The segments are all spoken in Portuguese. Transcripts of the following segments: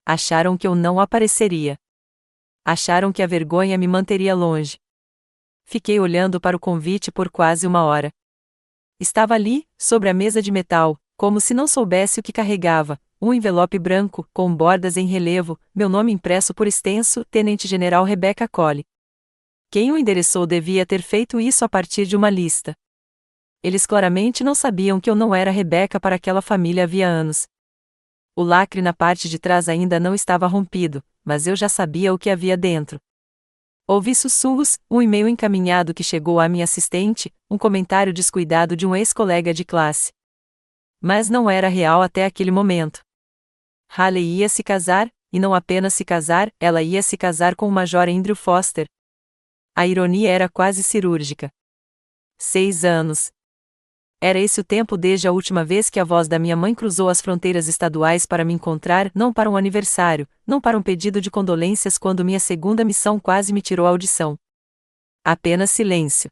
Acharam que eu não apareceria. Acharam que a vergonha me manteria longe. Fiquei olhando para o convite por quase 1 hora. Estava ali, sobre a mesa de metal, como se não soubesse o que carregava, um envelope branco, com bordas em relevo, meu nome impresso por extenso, Tenente-General Rebecca Cole. Quem o endereçou devia ter feito isso a partir de uma lista. Eles claramente não sabiam que eu não era Rebecca para aquela família havia anos. O lacre na parte de trás ainda não estava rompido, mas eu já sabia o que havia dentro. Ouvi sussurros, um e-mail encaminhado que chegou à minha assistente, um comentário descuidado de um ex-colega de classe. Mas não era real até aquele momento. Haley ia se casar, e não apenas se casar, ela ia se casar com o Major Andrew Foster. A ironia era quase cirúrgica. 6 anos. Era esse o tempo desde a última vez que a voz da minha mãe cruzou as fronteiras estaduais para me encontrar, não para um aniversário, não para um pedido de condolências quando minha segunda missão quase me tirou a audição. Apenas silêncio.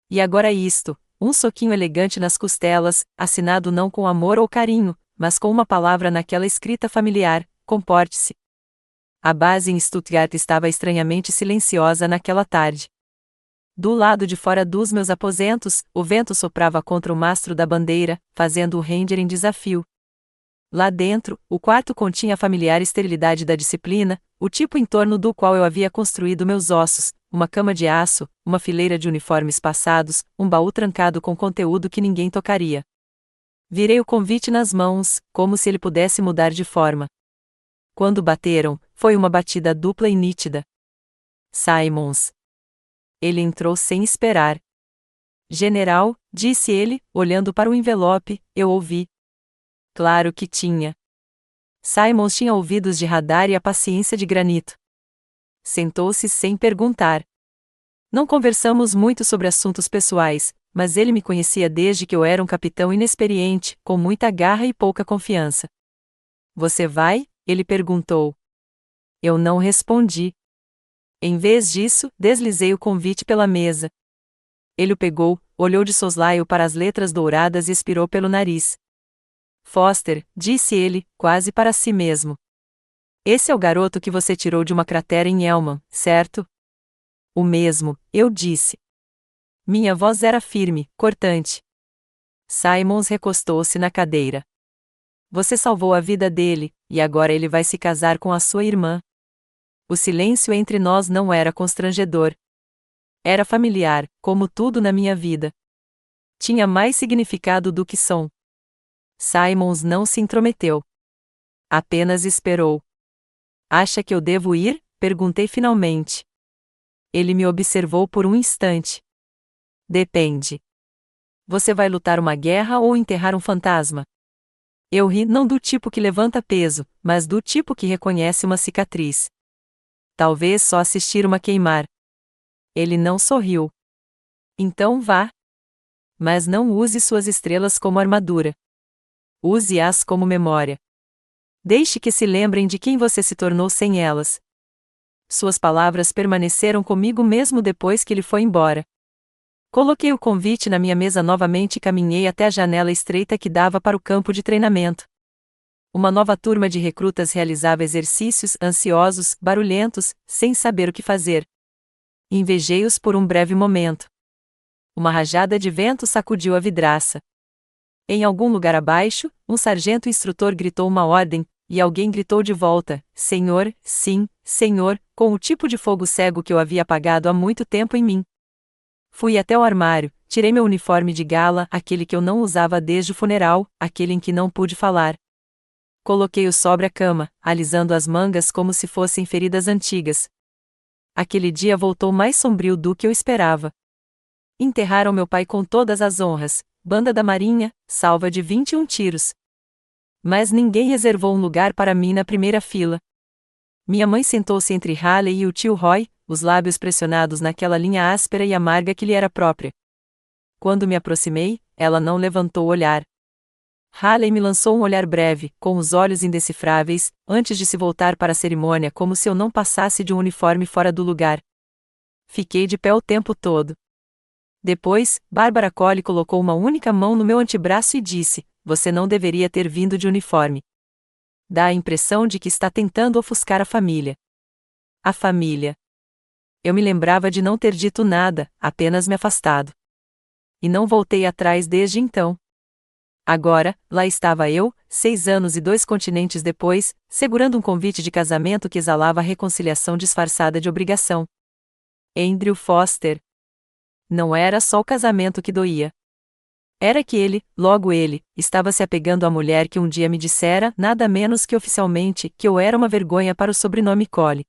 E agora isto, um soquinho elegante nas costelas, assinado não com amor ou carinho, mas com uma palavra naquela escrita familiar: comporte-se. A base em Stuttgart estava estranhamente silenciosa naquela tarde. Do lado de fora dos meus aposentos, o vento soprava contra o mastro da bandeira, fazendo o Ranger em desafio. Lá dentro, o quarto continha a familiar esterilidade da disciplina, o tipo em torno do qual eu havia construído meus ossos, uma cama de aço, uma fileira de uniformes passados, um baú trancado com conteúdo que ninguém tocaria. Virei o convite nas mãos, como se ele pudesse mudar de forma. Quando bateram, foi uma batida dupla e nítida. Simons. Ele entrou sem esperar. General, disse ele, olhando para o envelope, eu ouvi. Claro que tinha. Simons tinha ouvidos de radar e a paciência de granito. Sentou-se sem perguntar. Não conversamos muito sobre assuntos pessoais, mas ele me conhecia desde que eu era um capitão inexperiente, com muita garra e pouca confiança. Você vai? Ele perguntou. Eu não respondi. Em vez disso, deslizei o convite pela mesa. Ele o pegou, olhou de soslaio para as letras douradas e expirou pelo nariz. Foster, disse ele, quase para si mesmo. Esse é o garoto que você tirou de uma cratera em Elman, certo? O mesmo, eu disse. Minha voz era firme, cortante. Simons recostou-se na cadeira. Você salvou a vida dele, e agora ele vai se casar com a sua irmã. O silêncio entre nós não era constrangedor. Era familiar, como tudo na minha vida. Tinha mais significado do que som. Simons não se intrometeu. Apenas esperou. Acha que eu devo ir? Perguntei finalmente. Ele me observou por um instante. Depende. Você vai lutar uma guerra ou enterrar um fantasma? Eu ri não do tipo que levanta peso, mas do tipo que reconhece uma cicatriz. Talvez só assistir uma queimar. Ele não sorriu. Então vá. Mas não use suas estrelas como armadura. Use-as como memória. Deixe que se lembrem de quem você se tornou sem elas. Suas palavras permaneceram comigo mesmo depois que ele foi embora. Coloquei o convite na minha mesa novamente e caminhei até a janela estreita que dava para o campo de treinamento. Uma nova turma de recrutas realizava exercícios ansiosos, barulhentos, sem saber o que fazer. Invejei-os por um breve momento. Uma rajada de vento sacudiu a vidraça. Em algum lugar abaixo, um sargento instrutor gritou uma ordem, e alguém gritou de volta: Senhor, sim, senhor, com o tipo de fogo cego que eu havia apagado há muito tempo em mim. Fui até o armário, tirei meu uniforme de gala, aquele que eu não usava desde o funeral, aquele em que não pude falar. Coloquei-o sobre a cama, alisando as mangas como se fossem feridas antigas. Aquele dia voltou mais sombrio do que eu esperava. Enterraram meu pai com todas as honras, banda da marinha, salva de 21 tiros. Mas ninguém reservou um lugar para mim na primeira fila. Minha mãe sentou-se entre Haley e o tio Roy, os lábios pressionados naquela linha áspera e amarga que lhe era própria. Quando me aproximei, ela não levantou o olhar. Haley me lançou um olhar breve, com os olhos indecifráveis, antes de se voltar para a cerimônia como se eu não passasse de um uniforme fora do lugar. Fiquei de pé o tempo todo. Depois, Barbara Cole colocou uma única mão no meu antebraço e disse: Você não deveria ter vindo de uniforme. Dá a impressão de que está tentando ofuscar a família. A família. Eu me lembrava de não ter dito nada, apenas me afastado. E não voltei atrás desde então. Agora, lá estava eu, 6 anos e 2 continentes depois, segurando um convite de casamento que exalava reconciliação disfarçada de obrigação. Andrew Foster. Não era só o casamento que doía. Era que ele, logo ele, estava se apegando à mulher que um dia me dissera, nada menos que oficialmente, que eu era uma vergonha para o sobrenome Cole.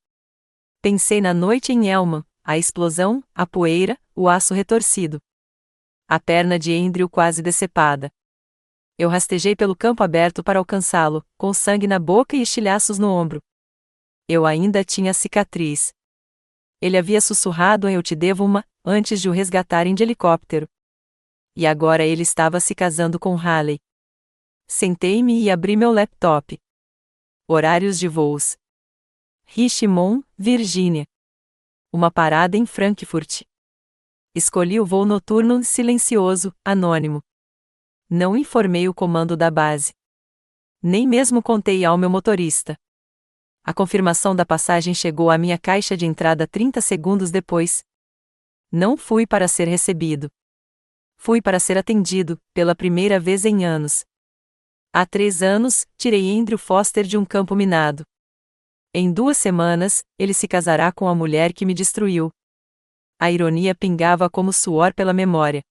Pensei na noite em Elman, a explosão, a poeira, o aço retorcido. A perna de Andrew quase decepada. Eu rastejei pelo campo aberto para alcançá-lo, com sangue na boca e estilhaços no ombro. Eu ainda tinha cicatriz. Ele havia sussurrado em "eu te devo uma", antes de o resgatarem de helicóptero. E agora ele estava se casando com Haley. Sentei-me e abri meu laptop. Horários de voos. Richmond, Virgínia. Uma parada em Frankfurt. Escolhi o voo noturno silencioso, anônimo. Não informei o comando da base. Nem mesmo contei ao meu motorista. A confirmação da passagem chegou à minha caixa de entrada 30 segundos depois. Não fui para ser recebido. Fui para ser atendido, pela primeira vez em anos. Há 3 anos, tirei Andrew Foster de um campo minado. Em 2 semanas, ele se casará com a mulher que me destruiu. A ironia pingava como suor pela memória.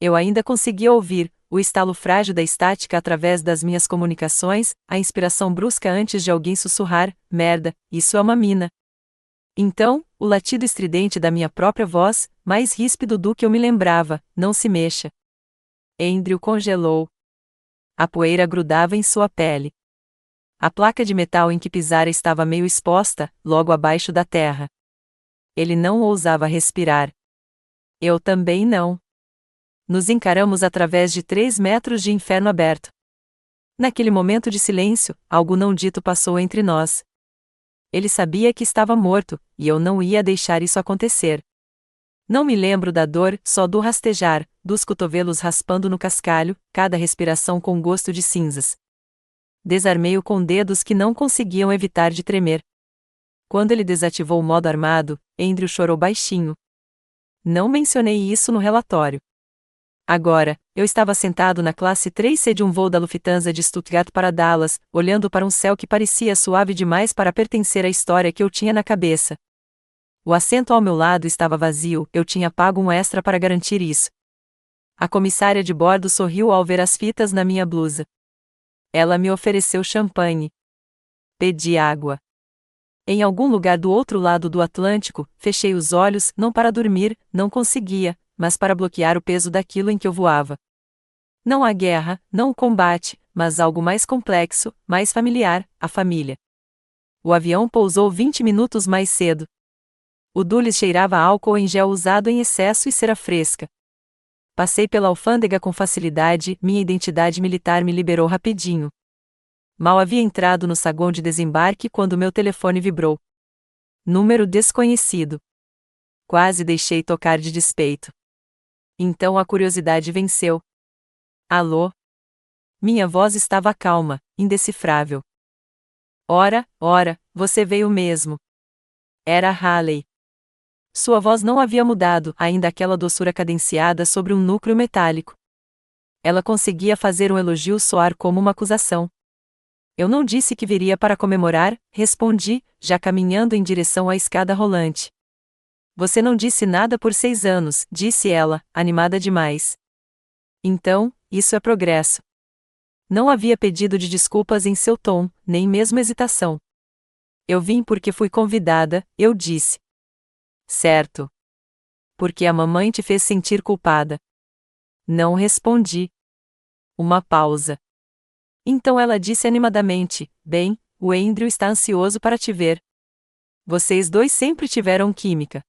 Eu ainda conseguia ouvir o estalo frágil da estática através das minhas comunicações, a inspiração brusca antes de alguém sussurrar: "Merda, isso é uma mina". Então, o latido estridente da minha própria voz, mais ríspido do que eu me lembrava: "Não se mexa". Andrew congelou. A poeira grudava em sua pele. A placa de metal em que pisara estava meio exposta, logo abaixo da terra. Ele não ousava respirar. Eu também não. Nos encaramos através de 3 metros de inferno aberto. Naquele momento de silêncio, algo não dito passou entre nós. Ele sabia que estava morto, e eu não ia deixar isso acontecer. Não me lembro da dor, só do rastejar, dos cotovelos raspando no cascalho, cada respiração com gosto de cinzas. Desarmei-o com dedos que não conseguiam evitar de tremer. Quando ele desativou o modo armado, Andrew chorou baixinho. Não mencionei isso no relatório. Agora, eu estava sentado na classe 3C de um voo da Lufthansa de Stuttgart para Dallas, olhando para um céu que parecia suave demais para pertencer à história que eu tinha na cabeça. O assento ao meu lado estava vazio, eu tinha pago um extra para garantir isso. A comissária de bordo sorriu ao ver as fitas na minha blusa. Ela me ofereceu champanhe. Pedi água. Em algum lugar do outro lado do Atlântico, fechei os olhos, não para dormir, não conseguia, mas para bloquear o peso daquilo em que eu voava. Não a guerra, não o combate, mas algo mais complexo, mais familiar, a família. O avião pousou 20 minutos mais cedo. O Dulles cheirava a álcool em gel usado em excesso e cera fresca. Passei pela alfândega com facilidade, minha identidade militar me liberou rapidinho. Mal havia entrado no saguão de desembarque quando meu telefone vibrou. Número desconhecido. Quase deixei tocar de despeito. Então a curiosidade venceu. Alô? Minha voz estava calma, indecifrável. Ora, você veio mesmo. Era Haley. Sua voz não havia mudado, ainda aquela doçura cadenciada sobre um núcleo metálico. Ela conseguia fazer um elogio soar como uma acusação. Eu não disse que viria para comemorar, respondi, já caminhando em direção à escada rolante. Você não disse nada por 6 anos, disse ela, animada demais. Então, isso é progresso. Não havia pedido de desculpas em seu tom, nem mesmo hesitação. Eu vim porque fui convidada, eu disse. Certo. Porque a mamãe te fez sentir culpada. Não respondi. Uma pausa. Então ela disse animadamente: "Bem, o Andrew está ansioso para te ver. Vocês dois sempre tiveram química."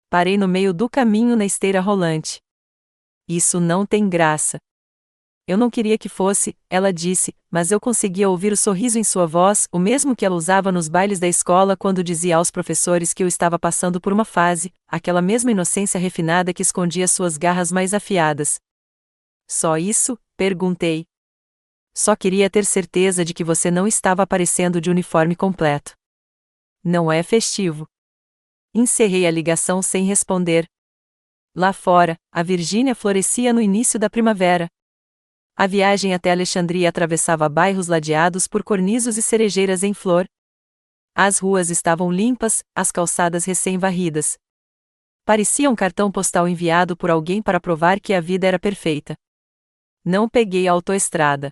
Parei no meio do caminho na esteira rolante. Isso não tem graça. Eu não queria que fosse, ela disse, mas eu conseguia ouvir o sorriso em sua voz, o mesmo que ela usava nos bailes da escola quando dizia aos professores que eu estava passando por uma fase, aquela mesma inocência refinada que escondia suas garras mais afiadas. Só isso? Perguntei. Só queria ter certeza de que você não estava aparecendo de uniforme completo. Não é festivo. Encerrei a ligação sem responder. Lá fora, a Virgínia florescia no início da primavera. A viagem até Alexandria atravessava bairros ladeados por cornizos e cerejeiras em flor. As ruas estavam limpas, as calçadas recém-varridas. Parecia um cartão postal enviado por alguém para provar que a vida era perfeita. Não peguei a autoestrada.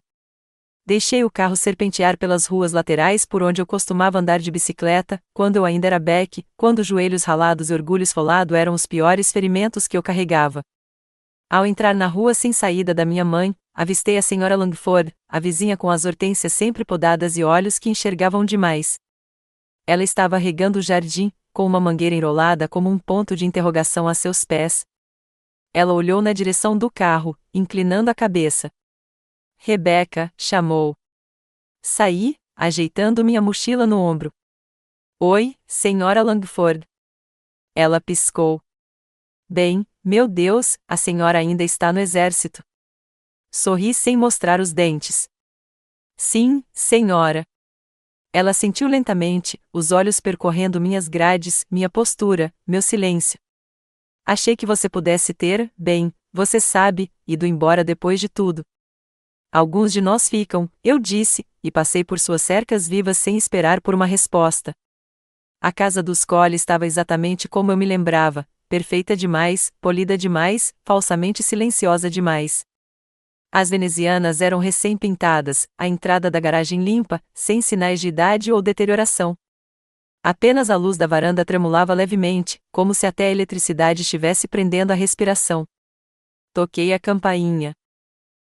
Deixei o carro serpentear pelas ruas laterais por onde eu costumava andar de bicicleta, quando eu ainda era beck, quando joelhos ralados e orgulho esfolado eram os piores ferimentos que eu carregava. Ao entrar na rua sem saída da minha mãe, avistei a senhora Langford, a vizinha com as hortênsias sempre podadas e olhos que enxergavam demais. Ela estava regando o jardim, com uma mangueira enrolada como um ponto de interrogação a seus pés. Ela olhou na direção do carro, inclinando a cabeça. Rebecca, chamou. Saí, ajeitando minha mochila no ombro. Oi, senhora Langford. Ela piscou. Bem, meu Deus, a senhora ainda está no exército. Sorri sem mostrar os dentes. Sim, senhora. Ela sentiu lentamente, os olhos percorrendo minhas grades, minha postura, meu silêncio. Achei que você pudesse ter, bem, você sabe, ido embora depois de tudo. Alguns de nós ficam, eu disse, e passei por suas cercas vivas sem esperar por uma resposta. A casa dos Cole estava exatamente como eu me lembrava, perfeita demais, polida demais, falsamente silenciosa demais. As venezianas eram recém-pintadas, a entrada da garagem limpa, sem sinais de idade ou deterioração. Apenas a luz da varanda tremulava levemente, como se até a eletricidade estivesse prendendo a respiração. Toquei a campainha.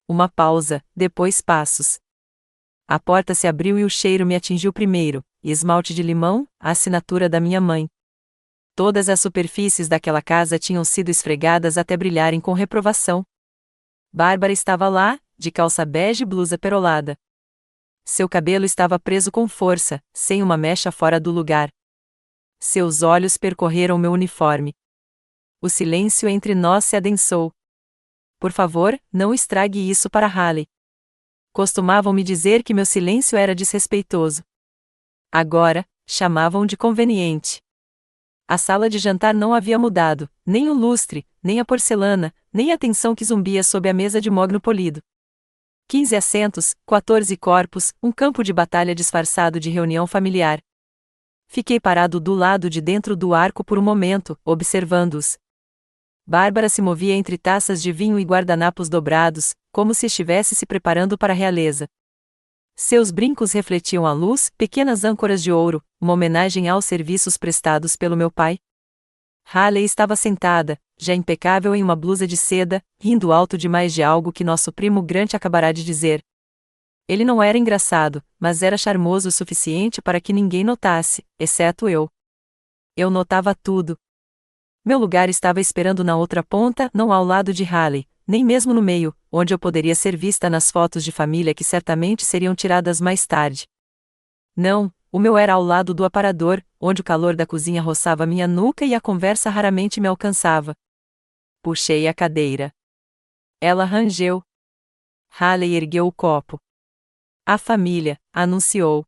Uma pausa, depois passos. A porta se abriu e o cheiro me atingiu primeiro, esmalte de limão, a assinatura da minha mãe. Todas as superfícies daquela casa tinham sido esfregadas até brilharem com reprovação. Bárbara estava lá, de calça bege e blusa perolada. Seu cabelo estava preso com força, sem uma mecha fora do lugar. Seus olhos percorreram meu uniforme. O silêncio entre nós se adensou. Por favor, não estrague isso para Haley. Costumavam me dizer que meu silêncio era desrespeitoso. Agora, chamavam de conveniente. A sala de jantar não havia mudado, nem o lustre, nem a porcelana, nem a tensão que zumbia sob a mesa de mogno polido. 15 assentos, 14 corpos, um campo de batalha disfarçado de reunião familiar. Fiquei parado do lado de dentro do arco por um momento, observando-os. Bárbara se movia entre taças de vinho e guardanapos dobrados, como se estivesse se preparando para a realeza. Seus brincos refletiam a luz, pequenas âncoras de ouro, uma homenagem aos serviços prestados pelo meu pai. Haley estava sentada, já impecável em uma blusa de seda, rindo alto demais de algo que nosso primo Grant acabará de dizer. Ele não era engraçado, mas era charmoso o suficiente para que ninguém notasse, exceto eu. Eu notava tudo. Meu lugar estava esperando na outra ponta, não ao lado de Haley, nem mesmo no meio, onde eu poderia ser vista nas fotos de família que certamente seriam tiradas mais tarde. Não, o meu era ao lado do aparador, onde o calor da cozinha roçava minha nuca e a conversa raramente me alcançava. Puxei a cadeira. Ela rangeu. Haley ergueu o copo. A família, anunciou.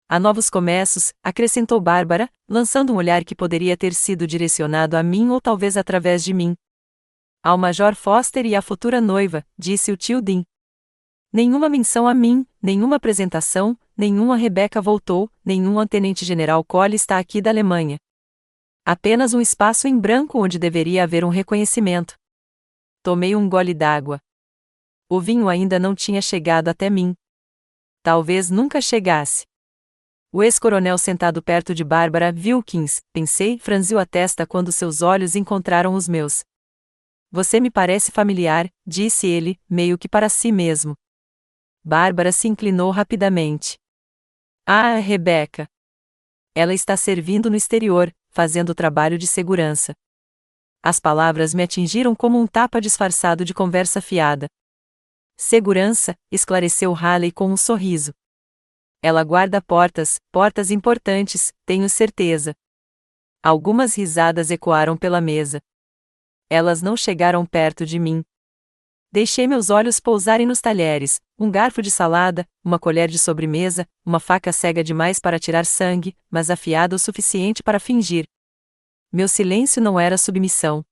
Há novos começos, acrescentou Bárbara, lançando um olhar que poderia ter sido direcionado a mim ou talvez através de mim. Ao Major Foster e à futura noiva, disse o tio Dean. Nenhuma menção a mim, nenhuma apresentação, nenhuma Rebecca voltou, nenhum tenente-general Cole está aqui da Alemanha. Apenas um espaço em branco onde deveria haver um reconhecimento. Tomei um gole d'água. O vinho ainda não tinha chegado até mim. Talvez nunca chegasse. O ex-coronel sentado perto de Bárbara Wilkins, pensei, franziu a testa quando seus olhos encontraram os meus. Você me parece familiar, disse ele, meio que para si mesmo. Bárbara se inclinou rapidamente. Ah, Rebecca. Ela está servindo no exterior, fazendo trabalho de segurança. As palavras me atingiram como um tapa disfarçado de conversa fiada. Segurança, esclareceu Haley com um sorriso. Ela guarda portas, portas importantes, tenho certeza. Algumas risadas ecoaram pela mesa. Elas não chegaram perto de mim. Deixei meus olhos pousarem nos talheres, um garfo de salada, uma colher de sobremesa, uma faca cega demais para tirar sangue, mas afiada o suficiente para fingir. Meu silêncio não era submissão.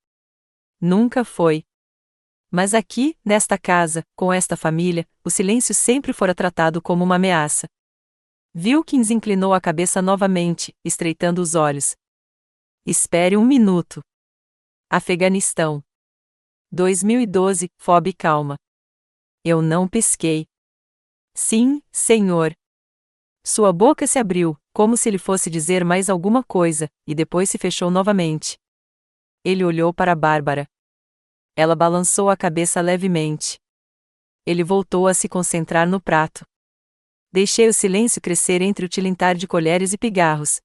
Nunca foi. Mas aqui, nesta casa, com esta família, o silêncio sempre fora tratado como uma ameaça. Wilkins inclinou a cabeça novamente, estreitando os olhos. Espere um minuto. Afeganistão. 2012, Fob calma. Eu não pisquei. Sim, senhor. Sua boca se abriu, como se ele fosse dizer mais alguma coisa, e depois se fechou novamente. Ele olhou para Bárbara. Ela balançou a cabeça levemente. Ele voltou a se concentrar no prato. Deixei o silêncio crescer entre o tilintar de colheres e pigarros.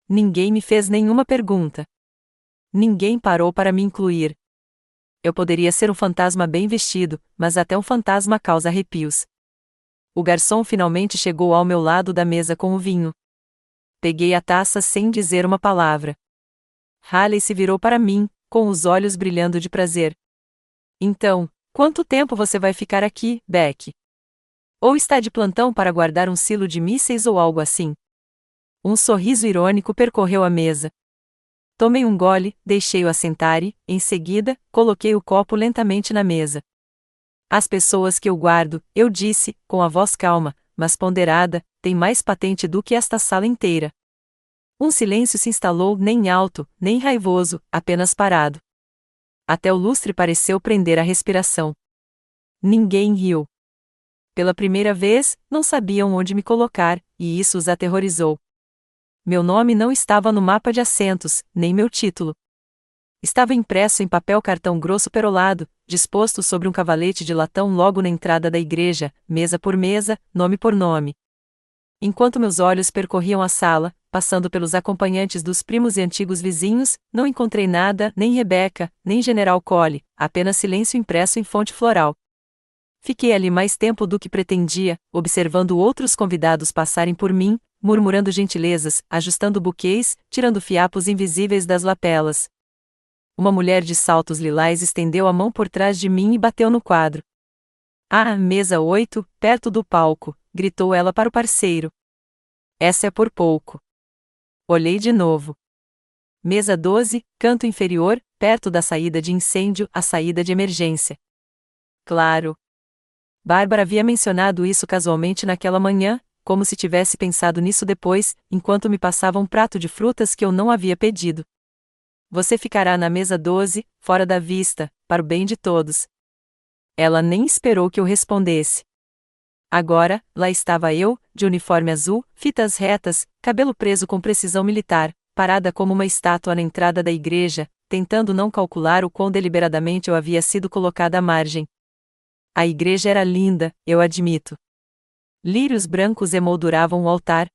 Ninguém me fez nenhuma pergunta. Ninguém parou para me incluir. Eu poderia ser um fantasma bem vestido, mas até um fantasma causa arrepios. O garçom finalmente chegou ao meu lado da mesa com o vinho. Peguei a taça sem dizer uma palavra. Haley se virou para mim, com os olhos brilhando de prazer. Então, quanto tempo você vai ficar aqui, Beck? Ou está de plantão para guardar um silo de mísseis ou algo assim? Um sorriso irônico percorreu a mesa. Tomei um gole, deixei-o assentar e, em seguida, coloquei o copo lentamente na mesa. As pessoas que eu guardo, eu disse, com a voz calma, mas ponderada, têm mais patente do que esta sala inteira. Um silêncio se instalou, nem alto, nem raivoso, apenas parado. Até o lustre pareceu prender a respiração. Ninguém riu. Pela primeira vez, não sabiam onde me colocar, e isso os aterrorizou. Meu nome não estava no mapa de assentos, nem meu título. Estava impresso em papel cartão grosso perolado, disposto sobre um cavalete de latão logo na entrada da igreja, mesa por mesa, nome por nome. Enquanto meus olhos percorriam a sala, passando pelos acompanhantes dos primos e antigos vizinhos, não encontrei nada, nem Rebeca, nem General Cole, apenas silêncio impresso em fonte floral. Fiquei ali mais tempo do que pretendia, observando outros convidados passarem por mim, murmurando gentilezas, ajustando buquês, tirando fiapos invisíveis das lapelas. Uma mulher de saltos lilás estendeu a mão por trás de mim e bateu no quadro. Ah, mesa 8, perto do palco, gritou ela para o parceiro. Essa é por pouco. Olhei de novo. Mesa 12, canto inferior, perto da saída de incêndio, a saída de emergência. Claro. Bárbara havia mencionado isso casualmente naquela manhã, como se tivesse pensado nisso depois, enquanto me passava um prato de frutas que eu não havia pedido. Você ficará na mesa 12, fora da vista, para o bem de todos. Ela nem esperou que eu respondesse. Agora, lá estava eu, de uniforme azul, fitas retas, cabelo preso com precisão militar, parada como uma estátua na entrada da igreja, tentando não calcular o quão deliberadamente eu havia sido colocada à margem. A igreja era linda, eu admito. Lírios brancos emolduravam o altar.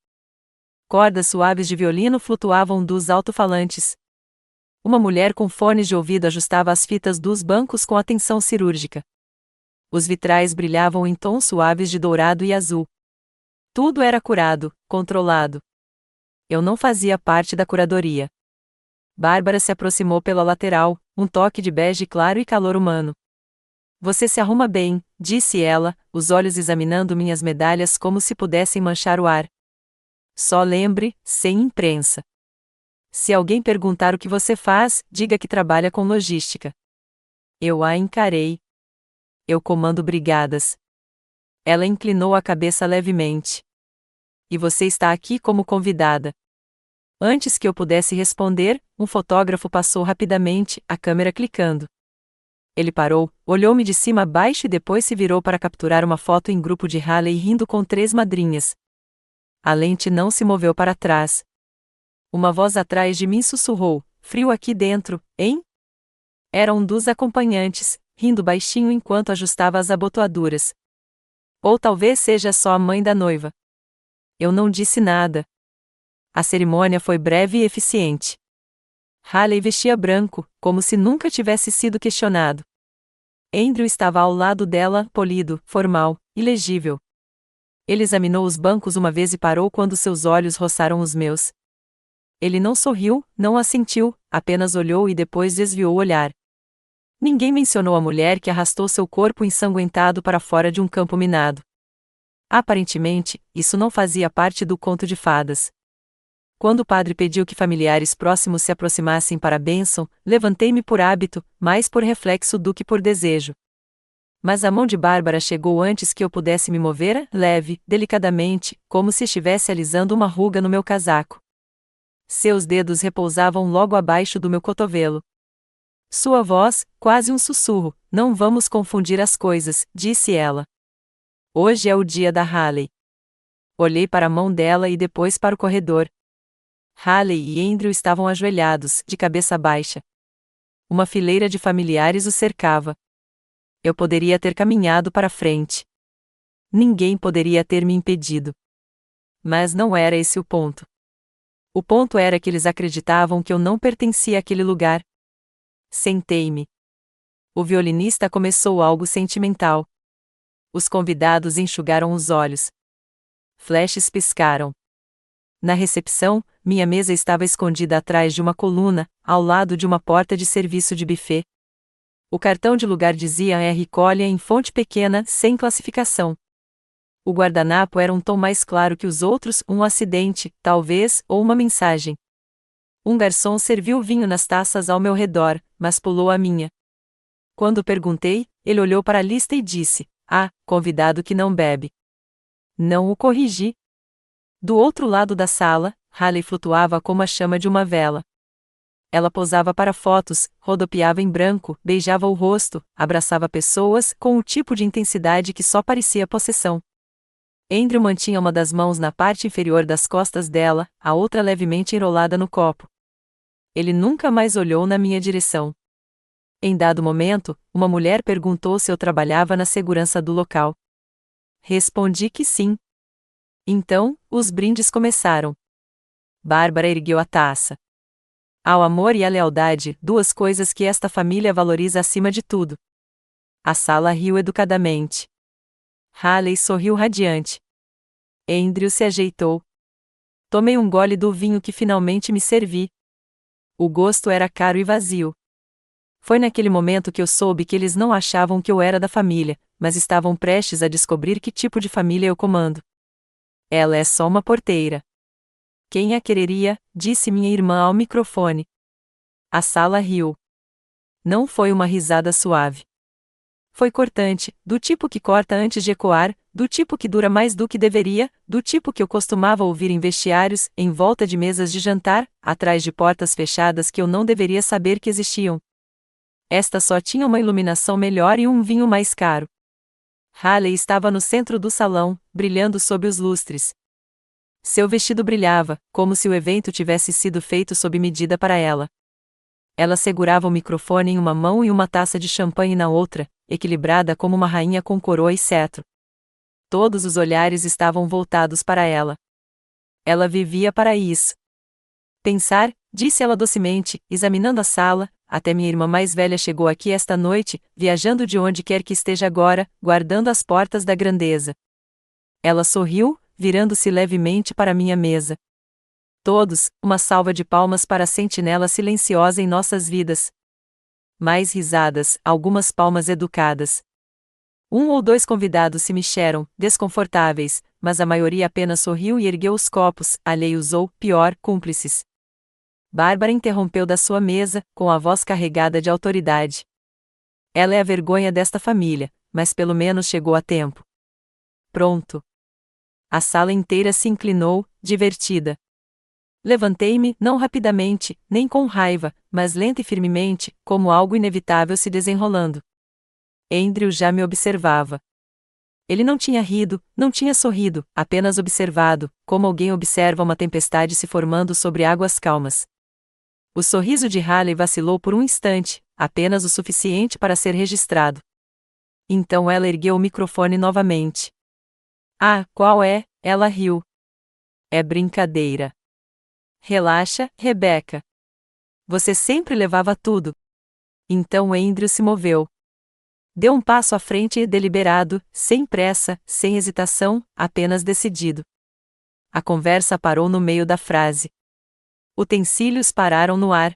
Cordas suaves de violino flutuavam dos alto-falantes. Uma mulher com fones de ouvido ajustava as fitas dos bancos com atenção cirúrgica. Os vitrais brilhavam em tons suaves de dourado e azul. Tudo era curado, controlado. Eu não fazia parte da curadoria. Bárbara se aproximou pela lateral, um toque de bege claro e calor humano. Você se arruma bem, disse ela, os olhos examinando minhas medalhas como se pudessem manchar o ar. Só lembre, sem imprensa. Se alguém perguntar o que você faz, diga que trabalha com logística. Eu a encarei. Eu comando brigadas. Ela inclinou a cabeça levemente. E você está aqui como convidada. Antes que eu pudesse responder, um fotógrafo passou rapidamente, a câmera clicando. Ele parou, olhou-me de cima a baixo e depois se virou para capturar uma foto em grupo de Haley rindo com 3 madrinhas. A lente não se moveu para trás. Uma voz atrás de mim sussurrou, frio aqui dentro, hein? Era um dos acompanhantes, rindo baixinho enquanto ajustava as abotoaduras. Ou talvez seja só a mãe da noiva. Eu não disse nada. A cerimônia foi breve e eficiente. Haley vestia branco, como se nunca tivesse sido questionado. Andrew estava ao lado dela, polido, formal, ilegível. Ele examinou os bancos uma vez e parou quando seus olhos roçaram os meus. Ele não sorriu, não assentiu, apenas olhou e depois desviou o olhar. Ninguém mencionou a mulher que arrastou seu corpo ensanguentado para fora de um campo minado. Aparentemente, isso não fazia parte do conto de fadas. Quando o padre pediu que familiares próximos se aproximassem para a bênção, levantei-me por hábito, mais por reflexo do que por desejo. Mas a mão de Bárbara chegou antes que eu pudesse me mover, leve, delicadamente, como se estivesse alisando uma ruga no meu casaco. Seus dedos repousavam logo abaixo do meu cotovelo. Sua voz, quase um sussurro: "Não vamos confundir as coisas", disse ela. "Hoje é o dia da Haley." Olhei para a mão dela e depois para o corredor. Haley e Andrew estavam ajoelhados, de cabeça baixa. Uma fileira de familiares o cercava. Eu poderia ter caminhado para frente. Ninguém poderia ter me impedido. Mas não era esse o ponto. O ponto era que eles acreditavam que eu não pertencia àquele lugar. Sentei-me. O violinista começou algo sentimental. Os convidados enxugaram os olhos. Flashes piscaram. Na recepção, minha mesa estava escondida atrás de uma coluna, ao lado de uma porta de serviço de buffet. O cartão de lugar dizia R. Collier em fonte pequena, sem classificação. O guardanapo era um tom mais claro que os outros, um acidente, talvez, ou uma mensagem. Um garçom serviu vinho nas taças ao meu redor, mas pulou a minha. Quando perguntei, ele olhou para a lista e disse: "Ah, convidado que não bebe." Não o corrigi. Do outro lado da sala, Haley flutuava como a chama de uma vela. Ela posava para fotos, rodopiava em branco, beijava o rosto, abraçava pessoas, com o tipo de intensidade que só parecia possessão. Andrew mantinha uma das mãos na parte inferior das costas dela, a outra levemente enrolada no copo. Ele nunca mais olhou na minha direção. Em dado momento, uma mulher perguntou se eu trabalhava na segurança do local. Respondi que sim. Então, os brindes começaram. Bárbara ergueu a taça. Ao amor e à lealdade, duas coisas que esta família valoriza acima de tudo. A sala riu educadamente. Haley sorriu radiante. Andrew se ajeitou. Tomei um gole do vinho que finalmente me servi. O gosto era caro e vazio. Foi naquele momento que eu soube que eles não achavam que eu era da família, mas estavam prestes a descobrir que tipo de família eu comando. Ela é só uma porteira. Quem a quereria, disse minha irmã ao microfone. A sala riu. Não foi uma risada suave. Foi cortante, do tipo que corta antes de ecoar, do tipo que dura mais do que deveria, do tipo que eu costumava ouvir em vestiários, em volta de mesas de jantar, atrás de portas fechadas que eu não deveria saber que existiam. Esta só tinha uma iluminação melhor e um vinho mais caro. Haley estava no centro do salão, brilhando sob os lustres. Seu vestido brilhava, como se o evento tivesse sido feito sob medida para ela. Ela segurava o microfone em uma mão e uma taça de champanhe na outra, equilibrada como uma rainha com coroa e cetro. Todos os olhares estavam voltados para ela. Ela vivia para isso. Pensar, disse ela docemente, examinando a sala, até minha irmã mais velha chegou aqui esta noite, viajando de onde quer que esteja agora, guardando as portas da grandeza. Ela sorriu, virando-se levemente para minha mesa. Todos, uma salva de palmas para a sentinela silenciosa em nossas vidas. Mais risadas, algumas palmas educadas. Um ou dois convidados se mexeram, desconfortáveis, mas a maioria apenas sorriu e ergueu os copos, alheios ou, pior, cúmplices. Bárbara interrompeu da sua mesa, com a voz carregada de autoridade. Ela é a vergonha desta família, mas pelo menos chegou a tempo. Pronto. A sala inteira se inclinou, divertida. Levantei-me, não rapidamente, nem com raiva, mas lenta e firmemente, como algo inevitável se desenrolando. Andrew já me observava. Ele não tinha rido, não tinha sorrido, apenas observado, como alguém observa uma tempestade se formando sobre águas calmas. O sorriso de Haley vacilou por um instante, apenas o suficiente para ser registrado. Então ela ergueu o microfone novamente. "Ah, qual é?" Ela riu. "É brincadeira. Relaxa, Rebecca. Você sempre levava tudo." Então Andrew se moveu. Deu um passo à frente e deliberado, sem pressa, sem hesitação, apenas decidido. A conversa parou no meio da frase. Utensílios pararam no ar.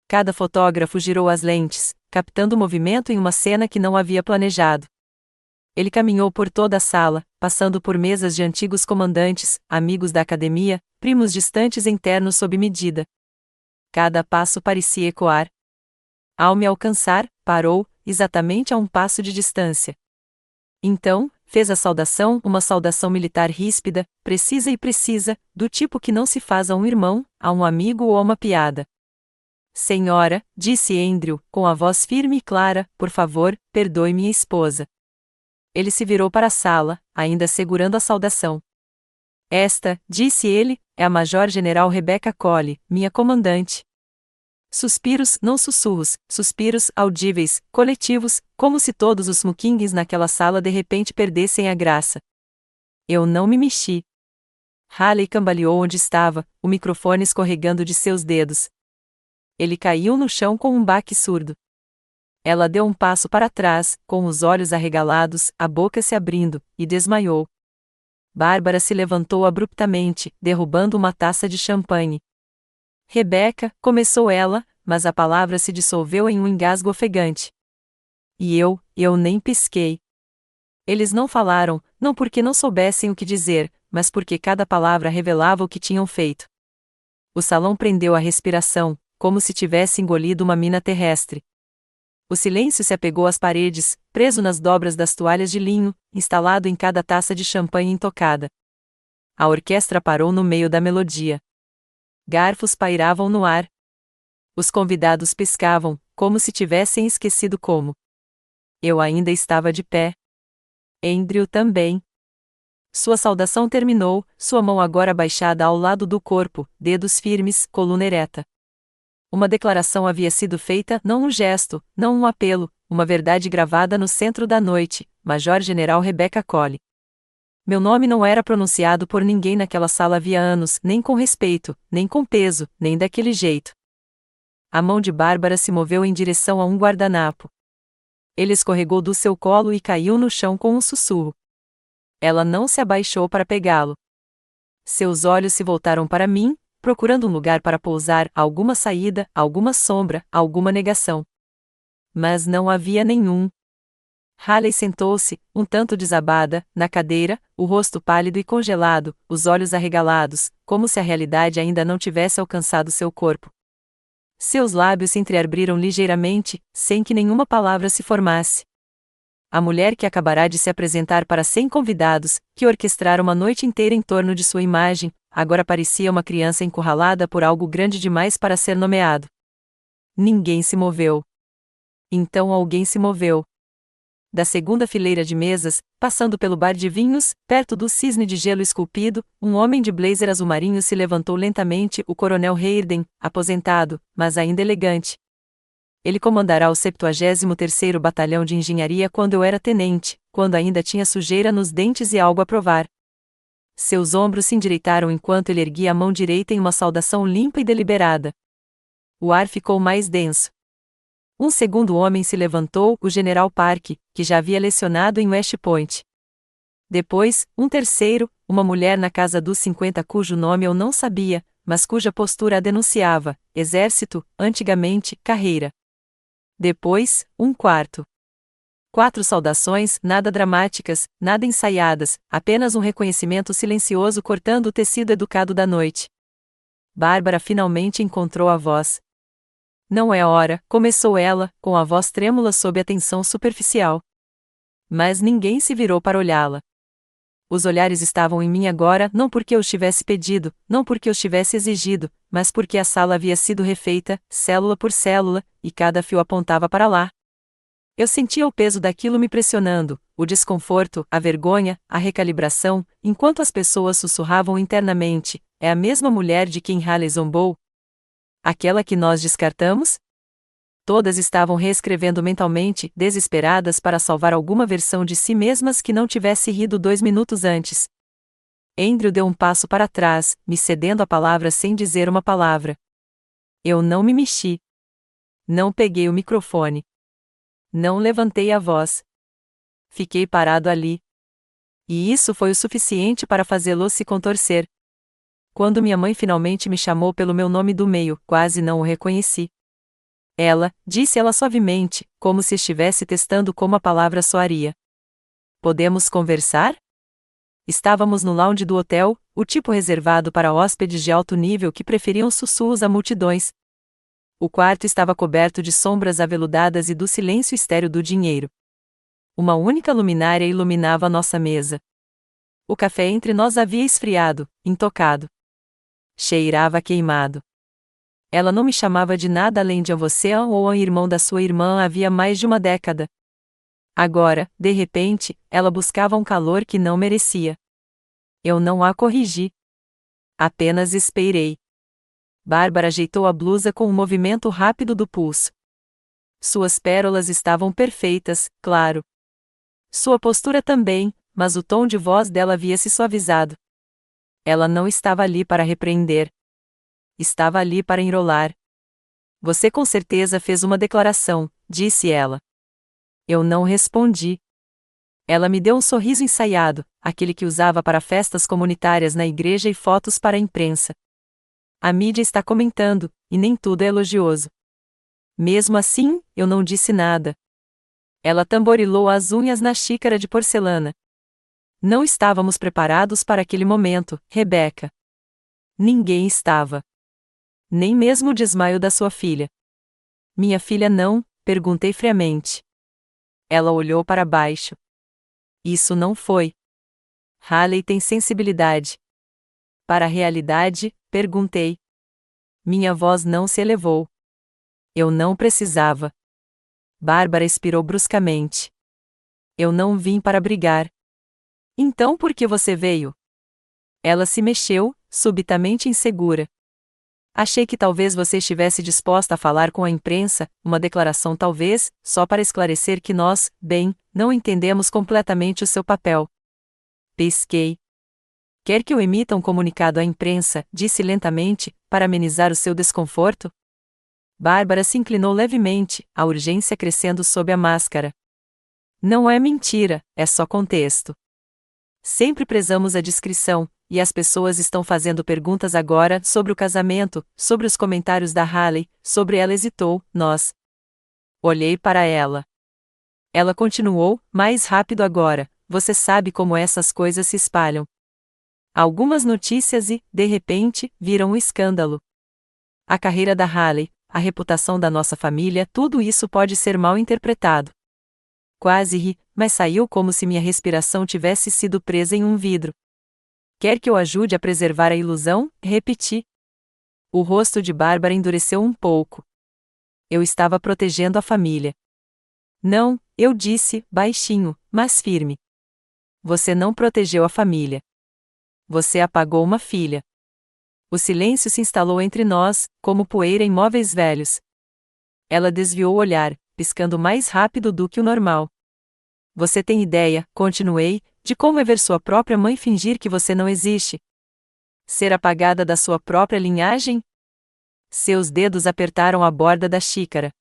Cada fotógrafo girou as lentes, captando o movimento em uma cena que não havia planejado. Ele caminhou por toda a sala, passando por mesas de antigos comandantes, amigos da academia, primos distantes em ternos sob medida. Cada passo parecia ecoar. Ao me alcançar, parou, exatamente a um passo de distância. Então, fez a saudação, uma saudação militar ríspida, precisa, do tipo que não se faz a um irmão, a um amigo ou a uma piada. Senhora, disse Andrew, com a voz firme e clara, por favor, perdoe minha esposa. Ele se virou para a sala, ainda segurando a saudação. Esta, disse ele, é a Major-General Rebecca Colley, minha comandante. Suspiros, não sussurros, suspiros audíveis, coletivos, como se todos os smokings naquela sala de repente perdessem a graça. Eu não me mexi. Haley cambaleou onde estava, o microfone escorregando de seus dedos. Ele caiu no chão com um baque surdo. Ela deu um passo para trás, com os olhos arregalados, a boca se abrindo, e desmaiou. Bárbara se levantou abruptamente, derrubando uma taça de champanhe. Rebecca, começou ela, mas a palavra se dissolveu em um engasgo ofegante. E eu nem pisquei. Eles não falaram, não porque não soubessem o que dizer, mas porque cada palavra revelava o que tinham feito. O salão prendeu a respiração, como se tivesse engolido uma mina terrestre. O silêncio se apegou às paredes, preso nas dobras das toalhas de linho, instalado em cada taça de champanhe intocada. A orquestra parou no meio da melodia. Garfos pairavam no ar. Os convidados piscavam, como se tivessem esquecido como. Eu ainda estava de pé. Andrew também. Sua saudação terminou, sua mão agora baixada ao lado do corpo, dedos firmes, coluna ereta. Uma declaração havia sido feita, não um gesto, não um apelo, uma verdade gravada no centro da noite, Major-General Rebecca Colley. Meu nome não era pronunciado por ninguém naquela sala havia anos, nem com respeito, nem com peso, nem daquele jeito. A mão de Bárbara se moveu em direção a um guardanapo. Ele escorregou do seu colo e caiu no chão com um sussurro. Ela não se abaixou para pegá-lo. Seus olhos se voltaram para mim, procurando um lugar para pousar, alguma saída, alguma sombra, alguma negação. Mas não havia nenhum. Haley sentou-se, um tanto desabada, na cadeira, o rosto pálido e congelado, os olhos arregalados, como se a realidade ainda não tivesse alcançado seu corpo. Seus lábios se entreabriram ligeiramente, sem que nenhuma palavra se formasse. A mulher que acabará de se apresentar para 100 convidados, que orquestraram uma noite inteira em torno de sua imagem, agora parecia uma criança encurralada por algo grande demais para ser nomeado. Ninguém se moveu. Então alguém se moveu. Da segunda fileira de mesas, passando pelo bar de vinhos, perto do cisne de gelo esculpido, um homem de blazer azul marinho se levantou lentamente, o coronel Hayden, aposentado, mas ainda elegante. Ele comandará o 73º Batalhão de Engenharia quando eu era tenente, quando ainda tinha sujeira nos dentes e algo a provar. Seus ombros se endireitaram enquanto ele erguia a mão direita em uma saudação limpa e deliberada. O ar ficou mais denso. Um segundo homem se levantou, o General Park, que já havia lecionado em West Point. Depois, um terceiro, uma mulher na casa dos 50 cujo nome eu não sabia, mas cuja postura a denunciava: exército, antigamente, carreira. Depois, um quarto. 4 saudações, nada dramáticas, nada ensaiadas, apenas um reconhecimento silencioso cortando o tecido educado da noite. Bárbara finalmente encontrou a voz. Não é hora, começou ela, com a voz trêmula sob a tensão superficial. Mas ninguém se virou para olhá-la. Os olhares estavam em mim agora não porque eu os tivesse pedido, não porque eu os tivesse exigido, mas porque a sala havia sido refeita, célula por célula, e cada fio apontava para lá. Eu sentia o peso daquilo me pressionando, o desconforto, a vergonha, a recalibração, enquanto as pessoas sussurravam internamente: é a mesma mulher de quem Haley zombou? Aquela que nós descartamos? Todas estavam reescrevendo mentalmente, desesperadas para salvar alguma versão de si mesmas que não tivesse rido 2 minutos antes. Andrew deu um passo para trás, me cedendo a palavra sem dizer uma palavra. Eu não me mexi. Não peguei o microfone. Não levantei a voz. Fiquei parado ali. E isso foi o suficiente para fazê-lo se contorcer. Quando minha mãe finalmente me chamou pelo meu nome do meio, quase não o reconheci. Disse ela suavemente, como se estivesse testando como a palavra soaria. Podemos conversar? Estávamos no lounge do hotel, o tipo reservado para hóspedes de alto nível que preferiam sussurros a multidões. O quarto estava coberto de sombras aveludadas e do silêncio estéril do dinheiro. Uma única luminária iluminava nossa mesa. O café entre nós havia esfriado, intocado. Cheirava queimado. Ela não me chamava de nada além de você ou a irmão da sua irmã havia mais de uma década. Agora, de repente, ela buscava um calor que não merecia. Eu não a corrigi. Apenas esperei. Bárbara ajeitou a blusa com um movimento rápido do pulso. Suas pérolas estavam perfeitas, claro. Sua postura também, mas o tom de voz dela havia se suavizado. Ela não estava ali para repreender. Estava ali para enrolar. Você com certeza fez uma declaração, disse ela. Eu não respondi. Ela me deu um sorriso ensaiado, aquele que usava para festas comunitárias na igreja e fotos para a imprensa. A mídia está comentando, e nem tudo é elogioso. Mesmo assim, eu não disse nada. Ela tamborilou as unhas na xícara de porcelana. Não estávamos preparados para aquele momento, Rebeca. Ninguém estava. Nem mesmo o desmaio da sua filha. Minha filha não? Perguntei friamente. Ela olhou para baixo. Isso não foi. Haley tem sensibilidade. Para a realidade? Perguntei. Minha voz não se elevou. Eu não precisava. Bárbara expirou bruscamente. Eu não vim para brigar. Então por que você veio? Ela se mexeu, subitamente insegura. Achei que talvez você estivesse disposta a falar com a imprensa, uma declaração talvez, só para esclarecer que nós, não entendemos completamente o seu papel. Pisquei. Quer que eu emita um comunicado à imprensa, disse lentamente, para amenizar o seu desconforto? Bárbara se inclinou levemente, a urgência crescendo sob a máscara. Não é mentira, é só contexto. Sempre prezamos a discrição, e as pessoas estão fazendo perguntas agora sobre o casamento, sobre os comentários da Haley, sobre ela hesitou, nós. Olhei para ela. Ela continuou, mais rápido agora, você sabe como essas coisas se espalham. Algumas notícias e, de repente, viram um escândalo. A carreira da Haley, a reputação da nossa família, tudo isso pode ser mal interpretado. Quase ri, mas saiu como se minha respiração tivesse sido presa em um vidro. Quer que eu ajude a preservar a ilusão? Repeti. O rosto de Bárbara endureceu um pouco. Eu estava protegendo a família. Não, eu disse, baixinho, mas firme. Você não protegeu a família. Você apagou uma filha. O silêncio se instalou entre nós, como poeira em móveis velhos. Ela desviou o olhar, piscando mais rápido do que o normal. Você tem ideia, continuei, de como é ver sua própria mãe fingir que você não existe? Ser apagada da sua própria linhagem? Seus dedos apertaram a borda da xícara.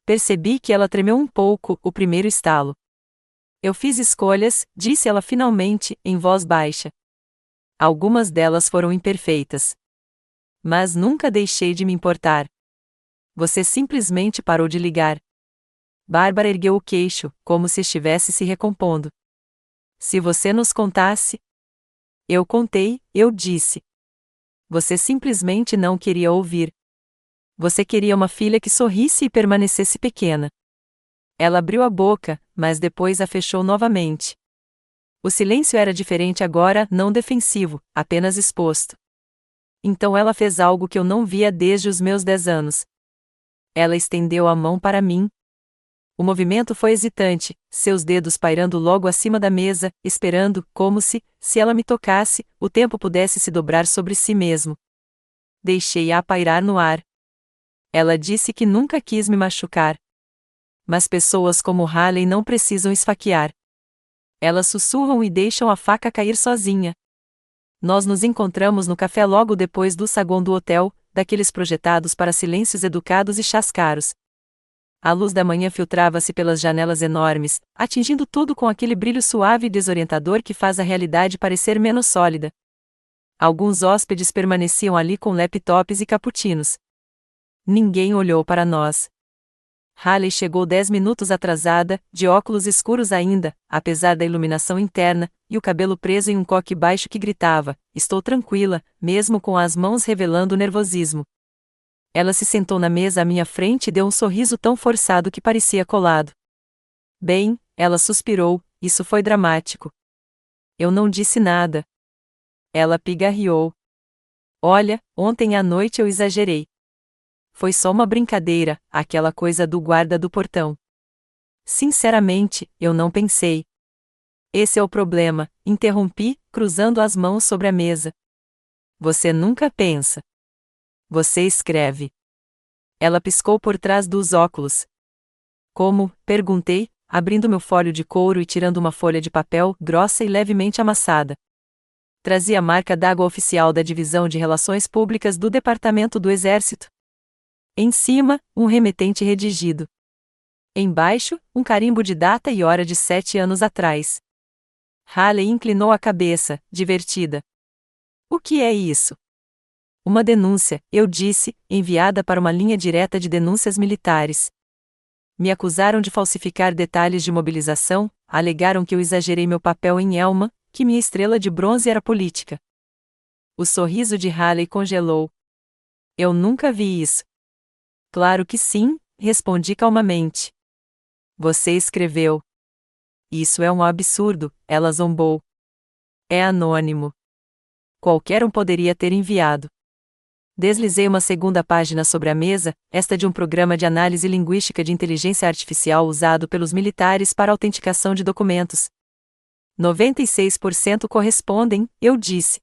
Percebi que ela tremeu um pouco, o primeiro estalo. Eu fiz escolhas, disse ela finalmente, em voz baixa. Algumas delas foram imperfeitas. Mas nunca deixei de me importar. Você simplesmente parou de ligar. Bárbara ergueu o queixo, como se estivesse se recompondo. Se você nos contasse. Eu contei, eu disse. Você simplesmente não queria ouvir. Você queria uma filha que sorrisse e permanecesse pequena. Ela abriu a boca, mas depois a fechou novamente. O silêncio era diferente agora, não defensivo, apenas exposto. Então ela fez algo que eu não via desde os meus 10 anos. Ela estendeu a mão para mim. O movimento foi hesitante, seus dedos pairando logo acima da mesa, esperando, como se ela me tocasse, o tempo pudesse se dobrar sobre si mesmo. Deixei-a pairar no ar. Ela disse que nunca quis me machucar. Mas pessoas como Haley não precisam esfaquear. Elas sussurram e deixam a faca cair sozinha. Nós nos encontramos no café logo depois do saguão do hotel, daqueles projetados para silêncios educados e chás caros. A luz da manhã filtrava-se pelas janelas enormes, atingindo tudo com aquele brilho suave e desorientador que faz a realidade parecer menos sólida. Alguns hóspedes permaneciam ali com laptops e cappuccinos. Ninguém olhou para nós. Haley chegou 10 minutos atrasada, de óculos escuros ainda, apesar da iluminação interna, e o cabelo preso em um coque baixo que gritava: "Estou tranquila", mesmo com as mãos revelando o nervosismo. Ela se sentou na mesa à minha frente e deu um sorriso tão forçado que parecia colado. Bem, ela suspirou, isso foi dramático. Eu não disse nada. Ela pigarreou. Olha, ontem à noite eu exagerei. Foi só uma brincadeira, aquela coisa do guarda do portão. Sinceramente, eu não pensei. Esse é o problema, interrompi, cruzando as mãos sobre a mesa. Você nunca pensa. Você escreve. Ela piscou por trás dos óculos. Como? Perguntei, abrindo meu folho de couro e tirando uma folha de papel, grossa e levemente amassada. Trazia a marca d'água oficial da Divisão de Relações Públicas do Departamento do Exército. Em cima, um remetente redigido. Embaixo, um carimbo de data e hora de 7 anos atrás. Haley inclinou a cabeça, divertida. O que é isso? Uma denúncia, eu disse, enviada para uma linha direta de denúncias militares. Me acusaram de falsificar detalhes de mobilização, alegaram que eu exagerei meu papel em Elma, que minha estrela de bronze era política. O sorriso de Haley congelou. Eu nunca vi isso. Claro que sim, respondi calmamente. Você escreveu. Isso é um absurdo, ela zombou. É anônimo. Qualquer um poderia ter enviado. Deslizei uma segunda página sobre a mesa, esta de um programa de análise linguística de inteligência artificial usado pelos militares para autenticação de documentos. 96% correspondem, eu disse.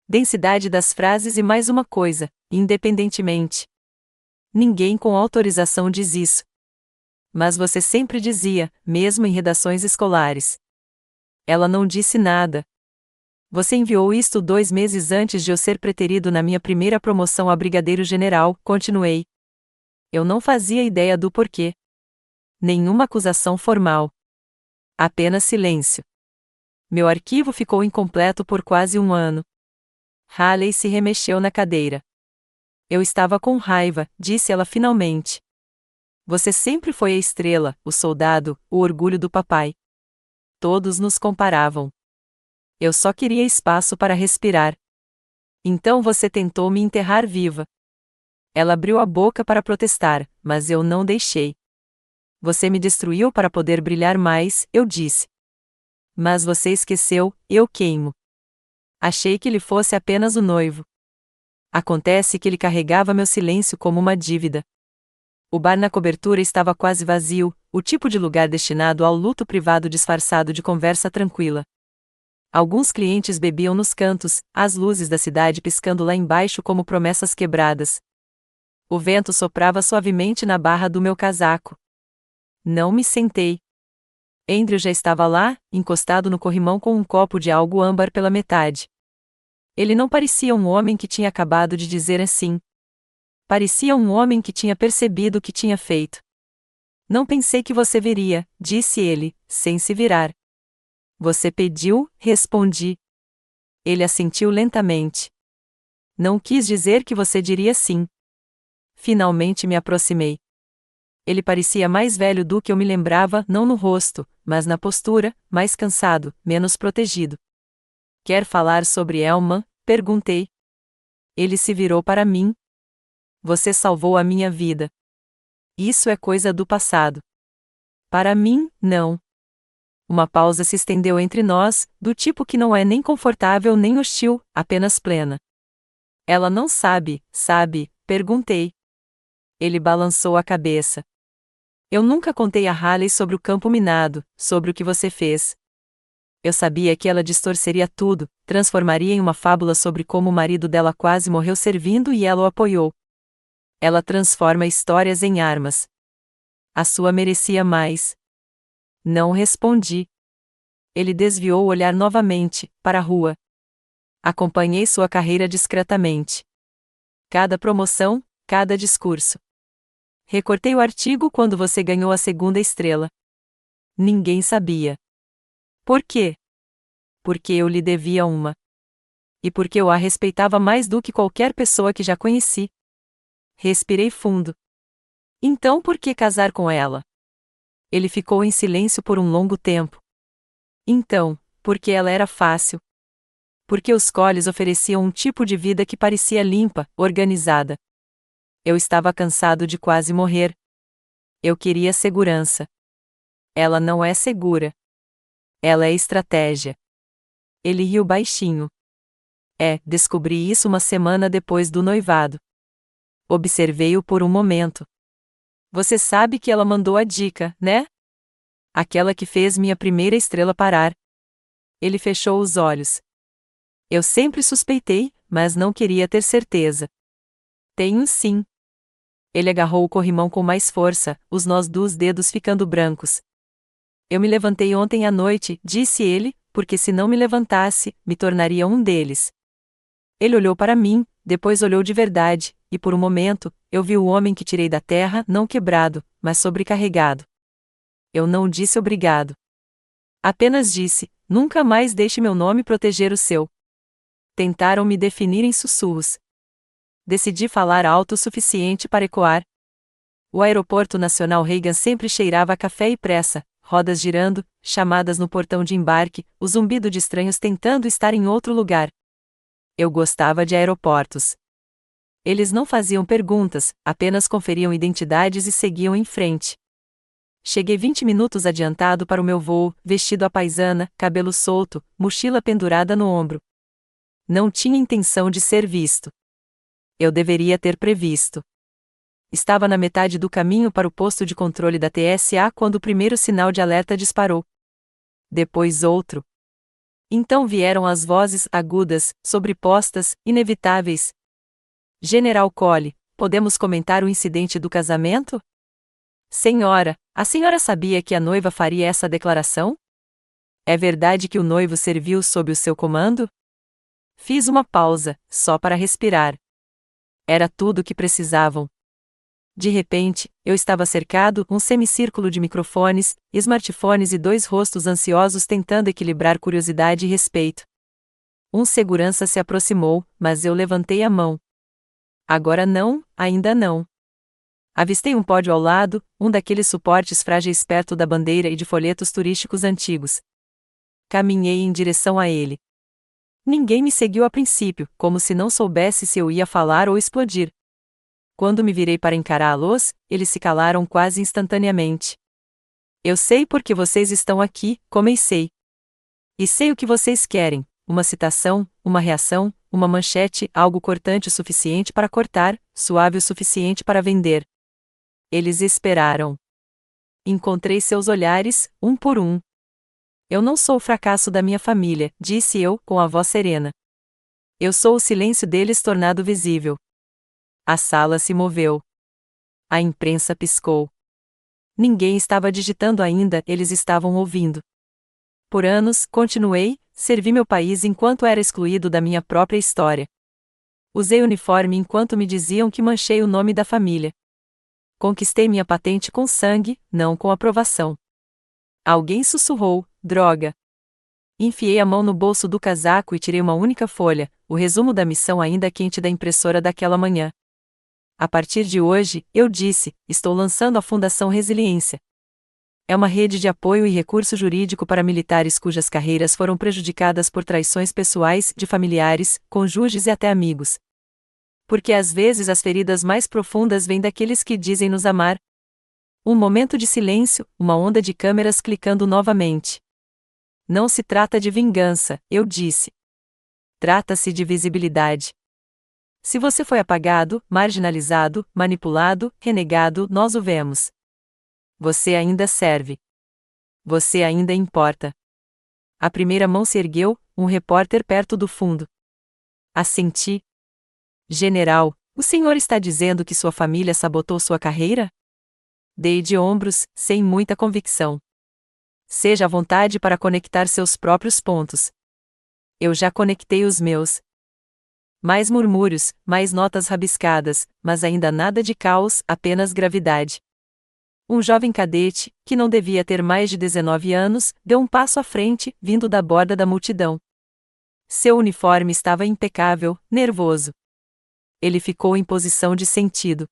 Densidade das frases e mais uma coisa, independentemente. Ninguém com autorização diz isso. Mas você sempre dizia, mesmo em redações escolares. Ela não disse nada. Você enviou isto 2 meses antes de eu ser preterido na minha primeira promoção a brigadeiro-general, continuei. Eu não fazia ideia do porquê. Nenhuma acusação formal. Apenas silêncio. Meu arquivo ficou incompleto por quase 1 ano. Haley se remexeu na cadeira. Eu estava com raiva, disse ela finalmente. Você sempre foi a estrela, o soldado, o orgulho do papai. Todos nos comparavam. Eu só queria espaço para respirar. Então você tentou me enterrar viva. Ela abriu a boca para protestar, mas eu não deixei. Você me destruiu para poder brilhar mais, eu disse. Mas você esqueceu, eu queimo. Achei que ele fosse apenas o noivo. Acontece que ele carregava meu silêncio como uma dívida. O bar na cobertura estava quase vazio, o tipo de lugar destinado ao luto privado disfarçado de conversa tranquila. Alguns clientes bebiam nos cantos, as luzes da cidade piscando lá embaixo como promessas quebradas. O vento soprava suavemente na barra do meu casaco. Não me sentei. Andrew já estava lá, encostado no corrimão com um copo de algo âmbar pela metade. Ele não parecia um homem que tinha acabado de dizer assim. Parecia um homem que tinha percebido o que tinha feito. Não pensei que você viria, disse ele, sem se virar. Você pediu, respondi. Ele assentiu lentamente. Não quis dizer que você diria sim. Finalmente me aproximei. Ele parecia mais velho do que eu me lembrava, não no rosto, mas na postura, mais cansado, menos protegido. Quer falar sobre Elman? Perguntei. Ele se virou para mim. Você salvou a minha vida. Isso é coisa do passado. Para mim, não. Uma pausa se estendeu entre nós, do tipo que não é nem confortável nem hostil, apenas plena. Ela não sabe, sabe? Perguntei. Ele balançou a cabeça. Eu nunca contei a Haley sobre o campo minado, sobre o que você fez. Eu sabia que ela distorceria tudo, transformaria em uma fábula sobre como o marido dela quase morreu servindo e ela o apoiou. Ela transforma histórias em armas. A sua merecia mais. Não respondi. Ele desviou o olhar novamente, para a rua. Acompanhei sua carreira discretamente. Cada promoção, cada discurso. Recortei o artigo quando você ganhou a segunda estrela. Ninguém sabia. Por quê? Porque eu lhe devia uma. E porque eu a respeitava mais do que qualquer pessoa que já conheci. Respirei fundo. Então por que casar com ela? Ele ficou em silêncio por um longo tempo. Então, porque ela era fácil. Porque os coles ofereciam um tipo de vida que parecia limpa, organizada. Eu estava cansado de quase morrer. Eu queria segurança. Ela não é segura. Ela é estratégia. Ele riu baixinho. Descobri isso uma semana depois do noivado. Observei-o por um momento. Você sabe que ela mandou a dica, né? Aquela que fez minha primeira estrela parar. Ele fechou os olhos. Eu sempre suspeitei, mas não queria ter certeza. Tenho sim. Ele agarrou o corrimão com mais força, os nós dos dedos ficando brancos. Eu me levantei ontem à noite, disse ele, porque se não me levantasse, me tornaria um deles. Ele olhou para mim, depois olhou de verdade, e por um momento, eu vi o homem que tirei da terra não quebrado, mas sobrecarregado. Eu não disse obrigado. Apenas disse, nunca mais deixe meu nome proteger o seu. Tentaram me definir em sussurros. Decidi falar alto o suficiente para ecoar. O aeroporto nacional Reagan sempre cheirava a café e pressa, rodas girando, chamadas no portão de embarque, o zumbido de estranhos tentando estar em outro lugar. Eu gostava de aeroportos. Eles não faziam perguntas, apenas conferiam identidades e seguiam em frente. Cheguei 20 minutos adiantado para o meu voo, vestido à paisana, cabelo solto, mochila pendurada no ombro. Não tinha intenção de ser visto. Eu deveria ter previsto. Estava na metade do caminho para o posto de controle da TSA quando o primeiro sinal de alerta disparou. Depois outro. Então vieram as vozes agudas, sobrepostas, inevitáveis. General Cole, podemos comentar o incidente do casamento? Senhora, a senhora sabia que a noiva faria essa declaração? É verdade que o noivo serviu sob o seu comando? Fiz uma pausa, só para respirar. Era tudo o que precisavam. De repente, eu estava cercado um semicírculo de microfones, smartphones e dois rostos ansiosos tentando equilibrar curiosidade e respeito. Um segurança se aproximou, mas eu levantei a mão. Agora não, ainda não. Avistei um pódio ao lado, um daqueles suportes frágeis perto da bandeira e de folhetos turísticos antigos. Caminhei em direção a ele. Ninguém me seguiu a princípio, como se não soubesse se eu ia falar ou explodir. Quando me virei para encará-los, eles se calaram quase instantaneamente. Eu sei por que vocês estão aqui, comecei. E sei o que vocês querem, uma citação, uma reação, uma manchete, algo cortante o suficiente para cortar, suave o suficiente para vender. Eles esperaram. Encontrei seus olhares, um por um. Eu não sou o fracasso da minha família, disse eu, com a voz serena. Eu sou o silêncio deles tornado visível. A sala se moveu. A imprensa piscou. Ninguém estava digitando ainda, eles estavam ouvindo. Por anos, continuei, servi meu país enquanto era excluído da minha própria história. Usei uniforme enquanto me diziam que manchei o nome da família. Conquistei minha patente com sangue, não com aprovação. Alguém sussurrou, droga. Enfiei a mão no bolso do casaco e tirei uma única folha, o resumo da missão ainda quente da impressora daquela manhã. A partir de hoje, eu disse, estou lançando a Fundação Resiliência. É uma rede de apoio e recurso jurídico para militares cujas carreiras foram prejudicadas por traições pessoais, de familiares, cônjuges e até amigos. Porque às vezes as feridas mais profundas vêm daqueles que dizem nos amar. Um momento de silêncio, uma onda de câmeras clicando novamente. Não se trata de vingança, eu disse. Trata-se de visibilidade. Se você foi apagado, marginalizado, manipulado, renegado, nós o vemos. Você ainda serve. Você ainda importa. A primeira mão se ergueu, um repórter perto do fundo. Assenti. General, o senhor está dizendo que sua família sabotou sua carreira? Dei de ombros, sem muita convicção. Seja à vontade para conectar seus próprios pontos. Eu já conectei os meus. Mais murmúrios, mais notas rabiscadas, mas ainda nada de caos, apenas gravidade. Um jovem cadete, que não devia ter mais de 19 anos, deu um passo à frente, vindo da borda da multidão. Seu uniforme estava impecável, nervoso. Ele ficou em posição de sentido.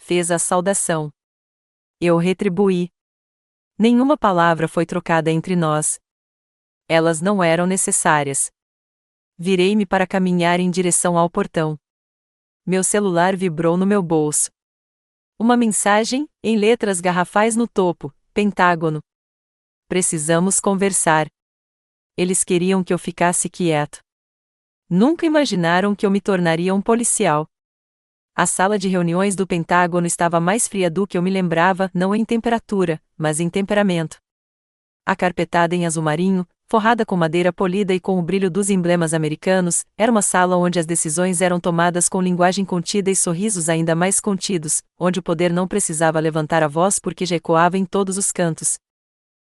fez a saudação. Eu retribuí. Nenhuma palavra foi trocada entre nós. Elas não eram necessárias. Virei-me para caminhar em direção ao portão. Meu celular vibrou no meu bolso. Uma mensagem, em letras garrafais no topo: Pentágono. Precisamos conversar. Eles queriam que eu ficasse quieto. Nunca imaginaram que eu me tornaria um policial. A sala de reuniões do Pentágono estava mais fria do que eu me lembrava, não em temperatura, mas em temperamento. Acarpetada em azul marinho, forrada com madeira polida e com o brilho dos emblemas americanos, era uma sala onde as decisões eram tomadas com linguagem contida e sorrisos ainda mais contidos, onde o poder não precisava levantar a voz porque já ecoava em todos os cantos.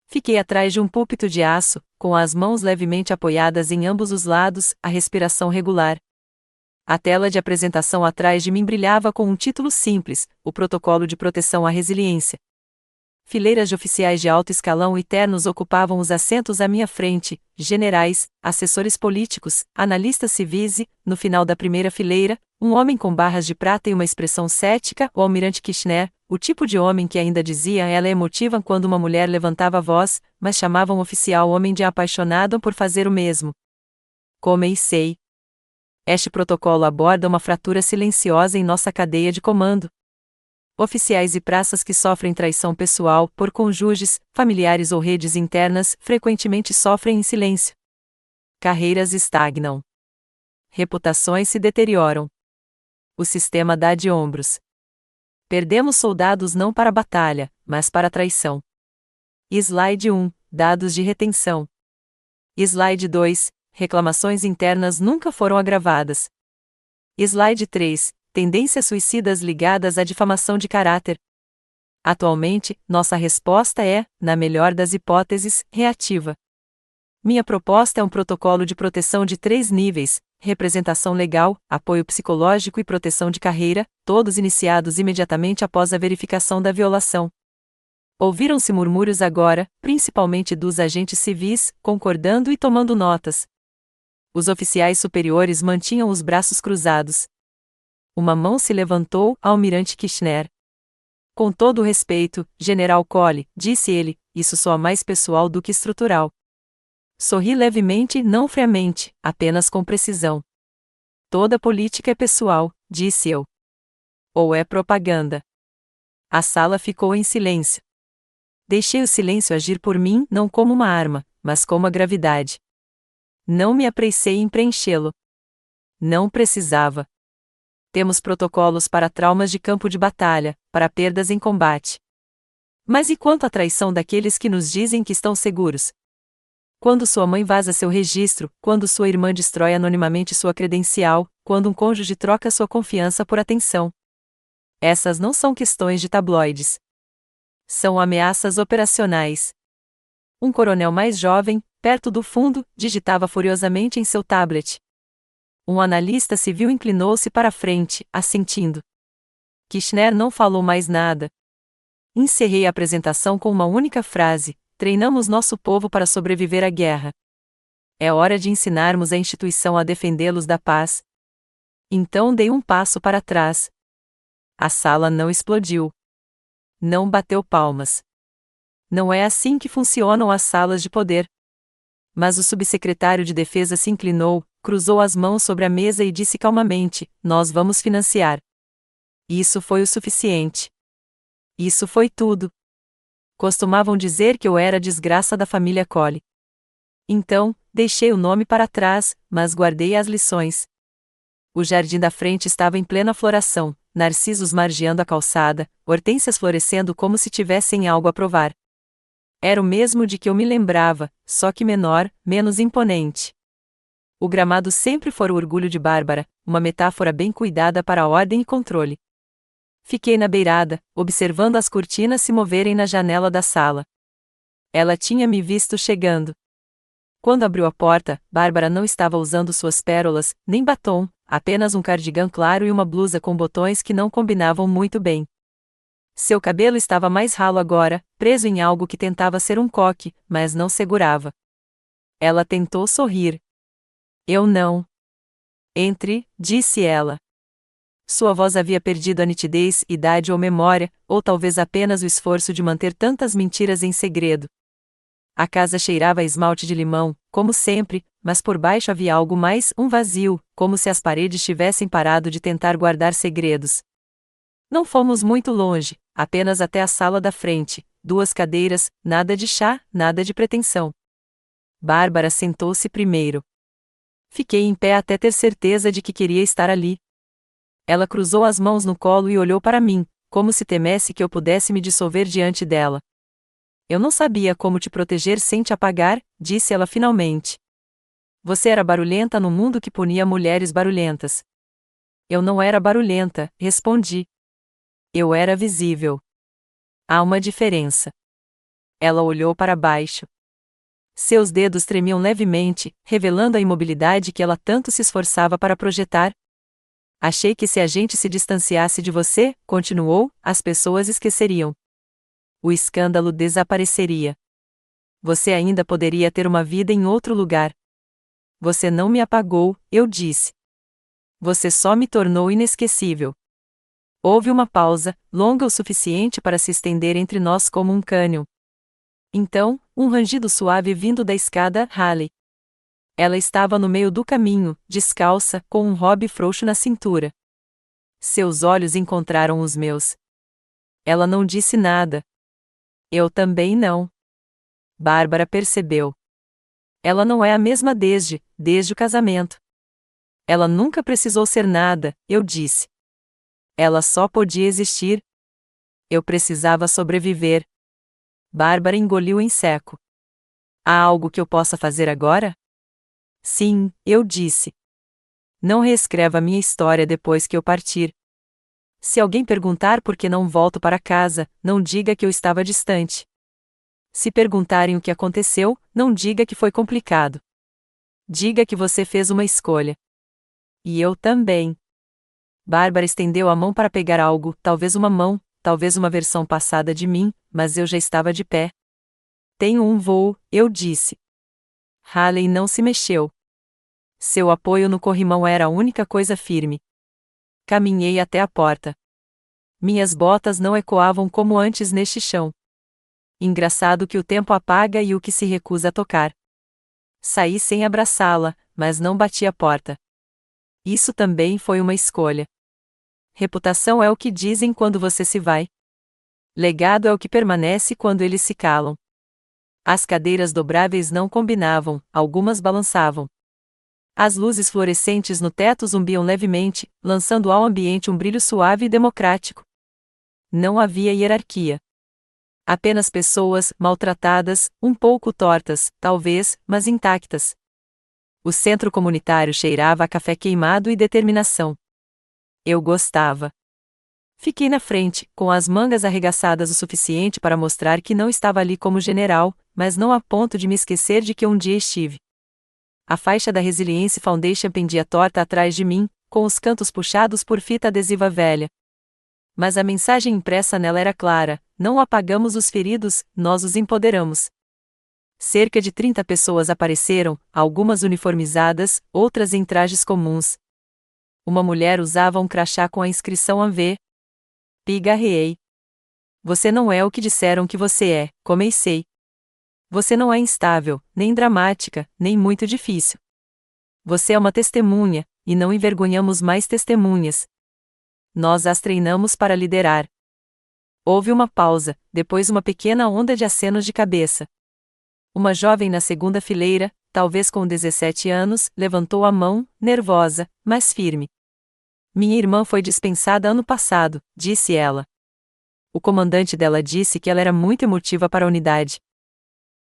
Fiquei atrás de um púlpito de aço, com as mãos levemente apoiadas em ambos os lados, a respiração regular. A tela de apresentação atrás de mim brilhava com um título simples: O Protocolo de Proteção à Resiliência. Fileiras de oficiais de alto escalão e ternos ocupavam os assentos à minha frente, generais, assessores políticos, analistas civis e, no final da primeira fileira, um homem com barras de prata e uma expressão cética, o almirante Kirchner, o tipo de homem que ainda dizia ela é emotiva quando uma mulher levantava a voz, mas chamava um oficial homem de apaixonado por fazer o mesmo. Comecei. Este protocolo aborda uma fratura silenciosa em nossa cadeia de comando. Oficiais e praças que sofrem traição pessoal, por cônjuges, familiares ou redes internas, frequentemente sofrem em silêncio. Carreiras estagnam. Reputações se deterioram. O sistema dá de ombros. Perdemos soldados não para a batalha, mas para a traição. Slide 1. Dados de retenção. Slide 2. Reclamações internas nunca foram agravadas. Slide 3. Tendências suicidas ligadas à difamação de caráter. Atualmente, nossa resposta é, na melhor das hipóteses, reativa. Minha proposta é um protocolo de proteção de 3 níveis: representação legal, apoio psicológico e proteção de carreira, todos iniciados imediatamente após a verificação da violação. Ouviram-se murmúrios agora, principalmente dos agentes civis, concordando e tomando notas. Os oficiais superiores mantinham os braços cruzados. Uma mão se levantou, almirante Kirchner. Com todo o respeito, General Colley, disse ele, isso soa mais pessoal do que estrutural. Sorri levemente, não friamente, apenas com precisão. Toda política é pessoal, disse eu. Ou é propaganda. A sala ficou em silêncio. Deixei o silêncio agir por mim, não como uma arma, mas como a gravidade. Não me apressei em preenchê-lo. Não precisava. Temos protocolos para traumas de campo de batalha, para perdas em combate. Mas e quanto à traição daqueles que nos dizem que estão seguros? Quando sua mãe vaza seu registro, quando sua irmã destrói anonimamente sua credencial, quando um cônjuge troca sua confiança por atenção. Essas não são questões de tabloides. São ameaças operacionais. Um coronel mais jovem, perto do fundo, digitava furiosamente em seu tablet. Um analista civil inclinou-se para a frente, assentindo. Kirchner não falou mais nada. Encerrei a apresentação com uma única frase: treinamos nosso povo para sobreviver à guerra. É hora de ensinarmos a instituição a defendê-los da paz. Então dei um passo para trás. A sala não explodiu. Não bateu palmas. Não é assim que funcionam as salas de poder. Mas o subsecretário de Defesa se inclinou, cruzou as mãos sobre a mesa e disse calmamente: nós vamos financiar. Isso foi o suficiente. Isso foi tudo. Costumavam dizer que eu era a desgraça da família Colley. Então, deixei o nome para trás, mas guardei as lições. O jardim da frente estava em plena floração, narcisos margeando a calçada, hortênsias florescendo como se tivessem algo a provar. Era o mesmo de que eu me lembrava, só que menor, menos imponente. O gramado sempre fora o orgulho de Bárbara, uma metáfora bem cuidada para a ordem e controle. Fiquei na beirada, observando as cortinas se moverem na janela da sala. Ela tinha me visto chegando. Quando abriu a porta, Bárbara não estava usando suas pérolas, nem batom, apenas um cardigã claro e uma blusa com botões que não combinavam muito bem. Seu cabelo estava mais ralo agora, preso em algo que tentava ser um coque, mas não segurava. Ela tentou sorrir. Eu não. Entre, disse ela. Sua voz havia perdido a nitidez, idade ou memória, ou talvez apenas o esforço de manter tantas mentiras em segredo. A casa cheirava a esmalte de limão, como sempre, mas por baixo havia algo mais, um vazio, como se as paredes tivessem parado de tentar guardar segredos. Não fomos muito longe, apenas até a sala da frente, 2 cadeiras, nada de chá, nada de pretensão. Bárbara sentou-se primeiro. Fiquei em pé até ter certeza de que queria estar ali. Ela cruzou as mãos no colo e olhou para mim, como se temesse que eu pudesse me dissolver diante dela. Eu não sabia como te proteger sem te apagar, disse ela finalmente. Você era barulhenta no mundo que punia mulheres barulhentas. Eu não era barulhenta, respondi. Eu era visível. Há uma diferença. Ela olhou para baixo. Seus dedos tremiam levemente, revelando a imobilidade que ela tanto se esforçava para projetar. Achei que se a gente se distanciasse de você, continuou, as pessoas esqueceriam. O escândalo desapareceria. Você ainda poderia ter uma vida em outro lugar. Você não me apagou, eu disse. Você só me tornou inesquecível. Houve uma pausa, longa o suficiente para se estender entre nós como um cânion. Então, um rangido suave vindo da escada Halley. Ela estava no meio do caminho, descalça, com um hobby frouxo na cintura. Seus olhos encontraram os meus. Ela não disse nada. Eu também não. Bárbara percebeu. Ela não é a mesma desde o casamento. Ela nunca precisou ser nada, eu disse. Ela só podia existir. Eu precisava sobreviver. Bárbara engoliu em seco. Há algo que eu possa fazer agora? Sim, eu disse. Não reescreva minha história depois que eu partir. Se alguém perguntar por que não volto para casa, não diga que eu estava distante. Se perguntarem o que aconteceu, não diga que foi complicado. Diga que você fez uma escolha. E eu também. Bárbara estendeu a mão para pegar algo, talvez uma mão, talvez uma versão passada de mim, mas eu já estava de pé. Tenho um voo, eu disse. Halley não se mexeu. Seu apoio no corrimão era a única coisa firme. Caminhei até a porta. Minhas botas não ecoavam como antes neste chão. Engraçado que o tempo apaga e o que se recusa a tocar. Saí sem abraçá-la, mas não bati a porta. Isso também foi uma escolha. Reputação é o que dizem quando você se vai. Legado é o que permanece quando eles se calam. As cadeiras dobráveis não combinavam, algumas balançavam. As luzes fluorescentes no teto zumbiam levemente, lançando ao ambiente um brilho suave e democrático. Não havia hierarquia. Apenas pessoas, maltratadas, um pouco tortas, talvez, mas intactas. O centro comunitário cheirava a café queimado e determinação. Eu gostava. Fiquei na frente, com as mangas arregaçadas o suficiente para mostrar que não estava ali como general, mas não a ponto de me esquecer de que um dia estive. A faixa da Resilience Foundation pendia torta atrás de mim, com os cantos puxados por fita adesiva velha. Mas a mensagem impressa nela era clara: não apagamos os feridos, nós os empoderamos. Cerca de 30 pessoas apareceram, algumas uniformizadas, outras em trajes comuns. Uma mulher usava um crachá com a inscrição AV. Pigarreei. Você não é o que disseram que você é, comecei. Você não é instável, nem dramática, nem muito difícil. Você é uma testemunha, e não envergonhamos mais testemunhas. Nós as treinamos para liderar. Houve uma pausa, depois uma pequena onda de acenos de cabeça. Uma jovem na segunda fileira, talvez com 17 anos, levantou a mão, nervosa, mas firme. Minha irmã foi dispensada ano passado, disse ela. O comandante dela disse que ela era muito emotiva para a unidade.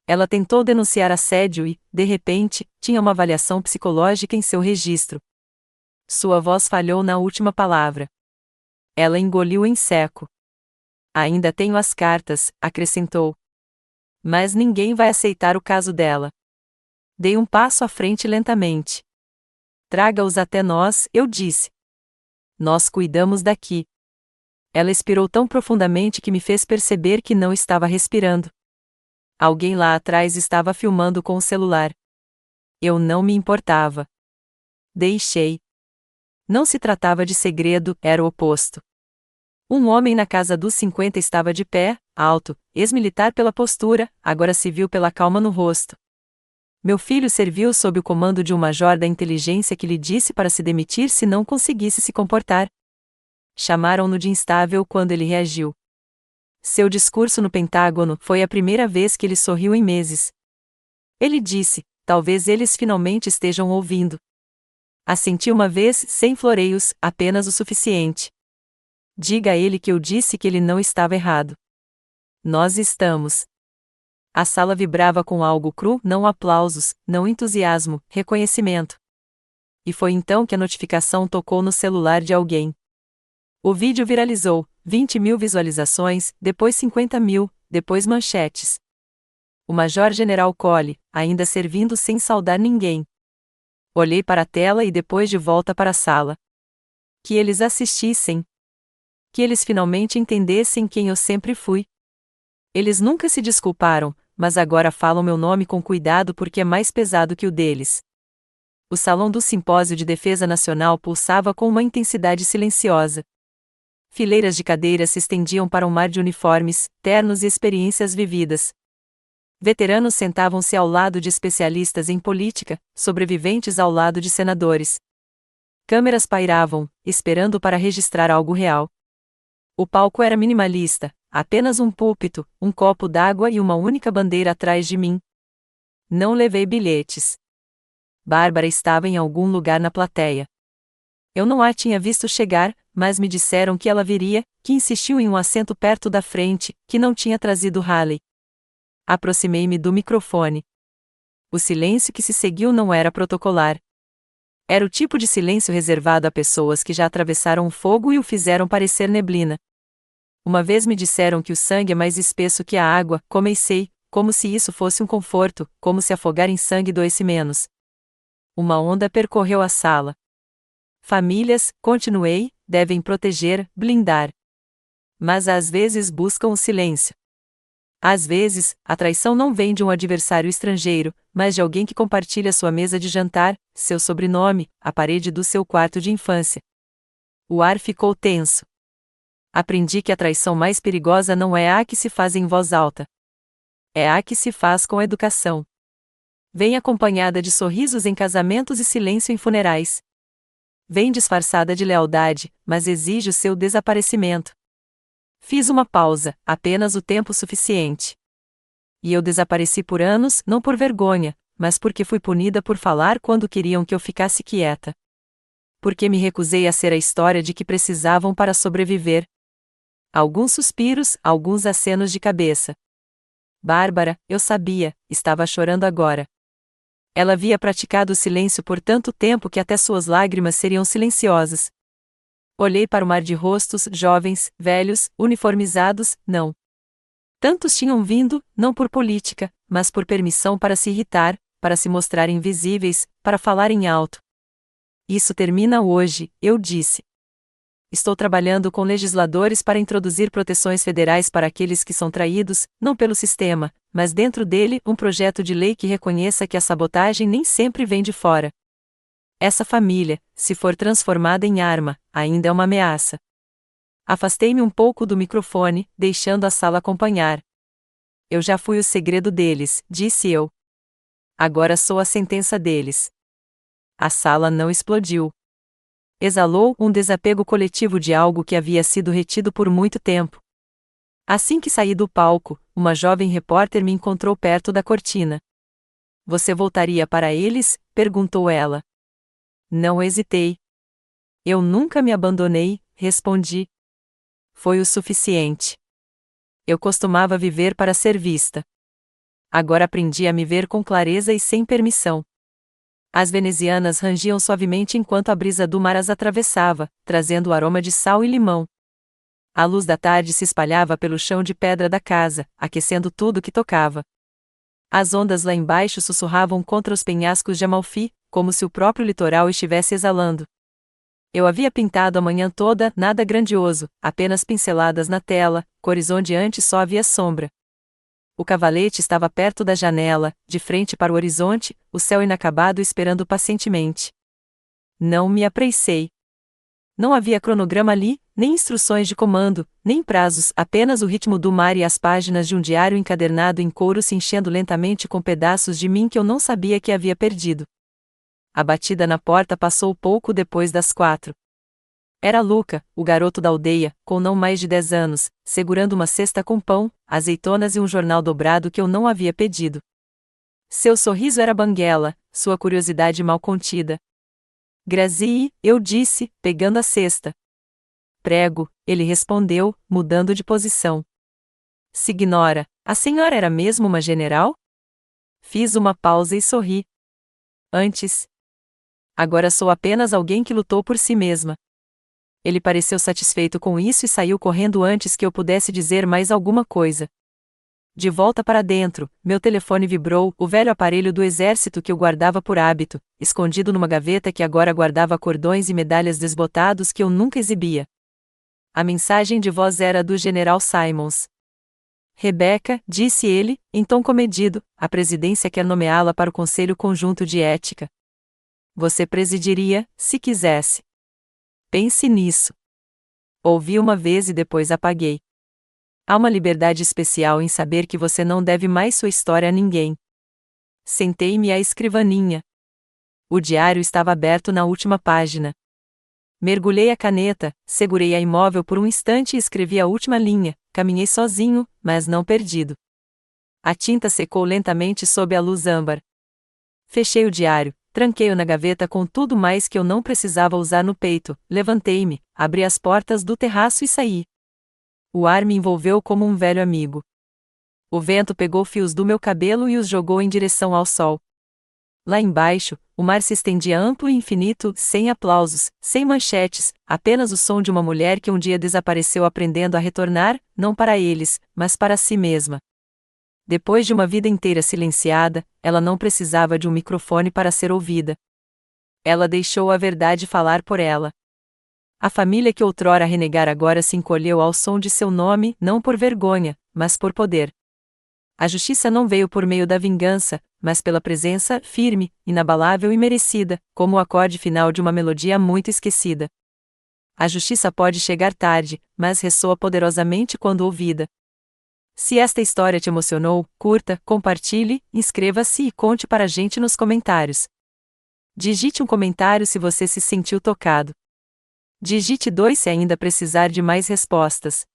Ela tentou denunciar assédio e, de repente, tinha uma avaliação psicológica em seu registro. Sua voz falhou na última palavra. Ela engoliu em seco. Ainda tenho as cartas, acrescentou. Mas ninguém vai aceitar o caso dela. Dei um passo à frente lentamente. Traga-os até nós, eu disse. Nós cuidamos daqui. Ela expirou tão profundamente que me fez perceber que não estava respirando. Alguém lá atrás estava filmando com o celular. Eu não me importava. Deixei. Não se tratava de segredo, era o oposto. Um homem na casa dos 50 estava de pé, alto, ex-militar pela postura, agora civil pela calma no rosto. Meu filho serviu sob o comando de um major da inteligência que lhe disse para se demitir se não conseguisse se comportar. Chamaram-no de instável quando ele reagiu. Seu discurso no Pentágono foi a primeira vez que ele sorriu em meses. Ele disse: talvez eles finalmente estejam ouvindo. Assenti uma vez, sem floreios, apenas o suficiente. Diga a ele que eu disse que ele não estava errado. Nós estamos. A sala vibrava com algo cru, não aplausos, não entusiasmo, reconhecimento. E foi então que a notificação tocou no celular de alguém. O vídeo viralizou, 20.000 visualizações, depois 50.000, depois manchetes. O Major-General Cole, ainda servindo sem saudar ninguém. Olhei para a tela e depois de volta para a sala. Que eles assistissem. Que eles finalmente entendessem quem eu sempre fui. Eles nunca se desculparam, mas agora falam meu nome com cuidado porque é mais pesado que o deles. O salão do Simpósio de Defesa Nacional pulsava com uma intensidade silenciosa. Fileiras de cadeiras se estendiam para um mar de uniformes, ternos e experiências vividas. Veteranos sentavam-se ao lado de especialistas em política, sobreviventes ao lado de senadores. Câmeras pairavam, esperando para registrar algo real. O palco era minimalista, apenas um púlpito, um copo d'água e uma única bandeira atrás de mim. Não levei bilhetes. Bárbara estava em algum lugar na plateia. Eu não a tinha visto chegar, mas me disseram que ela viria, que insistiu em um assento perto da frente, que não tinha trazido Halley. Aproximei-me do microfone. O silêncio que se seguiu não era protocolar. Era o tipo de silêncio reservado a pessoas que já atravessaram o fogo e o fizeram parecer neblina. Uma vez me disseram que o sangue é mais espesso que a água, comecei, como se isso fosse um conforto, como se afogar em sangue doesse menos. Uma onda percorreu a sala. Famílias, continuei, devem proteger, blindar. Mas às vezes buscam o silêncio. Às vezes, a traição não vem de um adversário estrangeiro, mas de alguém que compartilha sua mesa de jantar, seu sobrenome, a parede do seu quarto de infância. O ar ficou tenso. Aprendi que a traição mais perigosa não é a que se faz em voz alta. É a que se faz com educação. Vem acompanhada de sorrisos em casamentos e silêncio em funerais. Vem disfarçada de lealdade, mas exige o seu desaparecimento. Fiz uma pausa, apenas o tempo suficiente. E eu desapareci por anos, não por vergonha, mas porque fui punida por falar quando queriam que eu ficasse quieta. Porque me recusei a ser a história de que precisavam para sobreviver. Alguns suspiros, alguns acenos de cabeça. Bárbara, eu sabia, estava chorando agora. Ela havia praticado o silêncio por tanto tempo que até suas lágrimas seriam silenciosas. Olhei para o mar de rostos, jovens, velhos, uniformizados, não. Tantos tinham vindo, não por política, mas por permissão para se irritar, para se mostrar invisíveis, para falarem alto. Isso termina hoje, eu disse. Estou trabalhando com legisladores para introduzir proteções federais para aqueles que são traídos, não pelo sistema, mas dentro dele, um projeto de lei que reconheça que a sabotagem nem sempre vem de fora. Essa família, se for transformada em arma, ainda é uma ameaça. Afastei-me um pouco do microfone, deixando a sala acompanhar. Eu já fui o segredo deles, disse eu. Agora sou a sentença deles. A sala não explodiu. Exalou um desapego coletivo de algo que havia sido retido por muito tempo. Assim que saí do palco, uma jovem repórter me encontrou perto da cortina. Você voltaria para eles? Perguntou ela. Não hesitei. Eu nunca me abandonei, respondi. Foi o suficiente. Eu costumava viver para ser vista. Agora aprendi a me ver com clareza e sem permissão. As venezianas rangiam suavemente enquanto a brisa do mar as atravessava, trazendo o aroma de sal e limão. A luz da tarde se espalhava pelo chão de pedra da casa, aquecendo tudo que tocava. As ondas lá embaixo sussurravam contra os penhascos de Amalfi, como se o próprio litoral estivesse exalando. Eu havia pintado a manhã toda, nada grandioso, apenas pinceladas na tela, cores onde antes só havia sombra. O cavalete estava perto da janela, de frente para o horizonte, o céu inacabado esperando pacientemente. Não me apressei. Não havia cronograma ali, nem instruções de comando, nem prazos, apenas o ritmo do mar e as páginas de um diário encadernado em couro se enchendo lentamente com pedaços de mim que eu não sabia que havia perdido. A batida na porta passou pouco depois das 4. Era Luca, o garoto da aldeia, com não mais de 10 anos, segurando uma cesta com pão, azeitonas e um jornal dobrado que eu não havia pedido. Seu sorriso era banguela, sua curiosidade mal contida. Grazie, eu disse, pegando a cesta. Prego, ele respondeu, mudando de posição. Signora, a senhora era mesmo uma general? Fiz uma pausa e sorri. Antes. Agora sou apenas alguém que lutou por si mesma. Ele pareceu satisfeito com isso e saiu correndo antes que eu pudesse dizer mais alguma coisa. De volta para dentro, meu telefone vibrou, o velho aparelho do exército que eu guardava por hábito, escondido numa gaveta que agora guardava cordões e medalhas desbotados que eu nunca exibia. A mensagem de voz era do General Simons. Rebecca, disse ele, em tom comedido, a presidência quer nomeá-la para o Conselho Conjunto de Ética. Você presidiria, se quisesse. Pense nisso. Ouvi uma vez e depois apaguei. Há uma liberdade especial em saber que você não deve mais sua história a ninguém. Sentei-me à escrivaninha. O diário estava aberto na última página. Mergulhei a caneta, segurei a imóvel por um instante e escrevi a última linha. Caminhei sozinho, mas não perdido. A tinta secou lentamente sob a luz âmbar. Fechei o diário. Tranquei-o na gaveta com tudo mais que eu não precisava usar no peito, levantei-me, abri as portas do terraço e saí. O ar me envolveu como um velho amigo. O vento pegou fios do meu cabelo e os jogou em direção ao sol. Lá embaixo, o mar se estendia amplo e infinito, sem aplausos, sem manchetes, apenas o som de uma mulher que um dia desapareceu aprendendo a retornar, não para eles, mas para si mesma. Depois de uma vida inteira silenciada, ela não precisava de um microfone para ser ouvida. Ela deixou a verdade falar por ela. A família que outrora renegara agora se encolheu ao som de seu nome, não por vergonha, mas por poder. A justiça não veio por meio da vingança, mas pela presença, firme, inabalável e merecida, como o acorde final de uma melodia muito esquecida. A justiça pode chegar tarde, mas ressoa poderosamente quando ouvida. Se esta história te emocionou, curta, compartilhe, inscreva-se e conte para a gente nos comentários. Digite um comentário se você se sentiu tocado. Digite 2 se ainda precisar de mais respostas.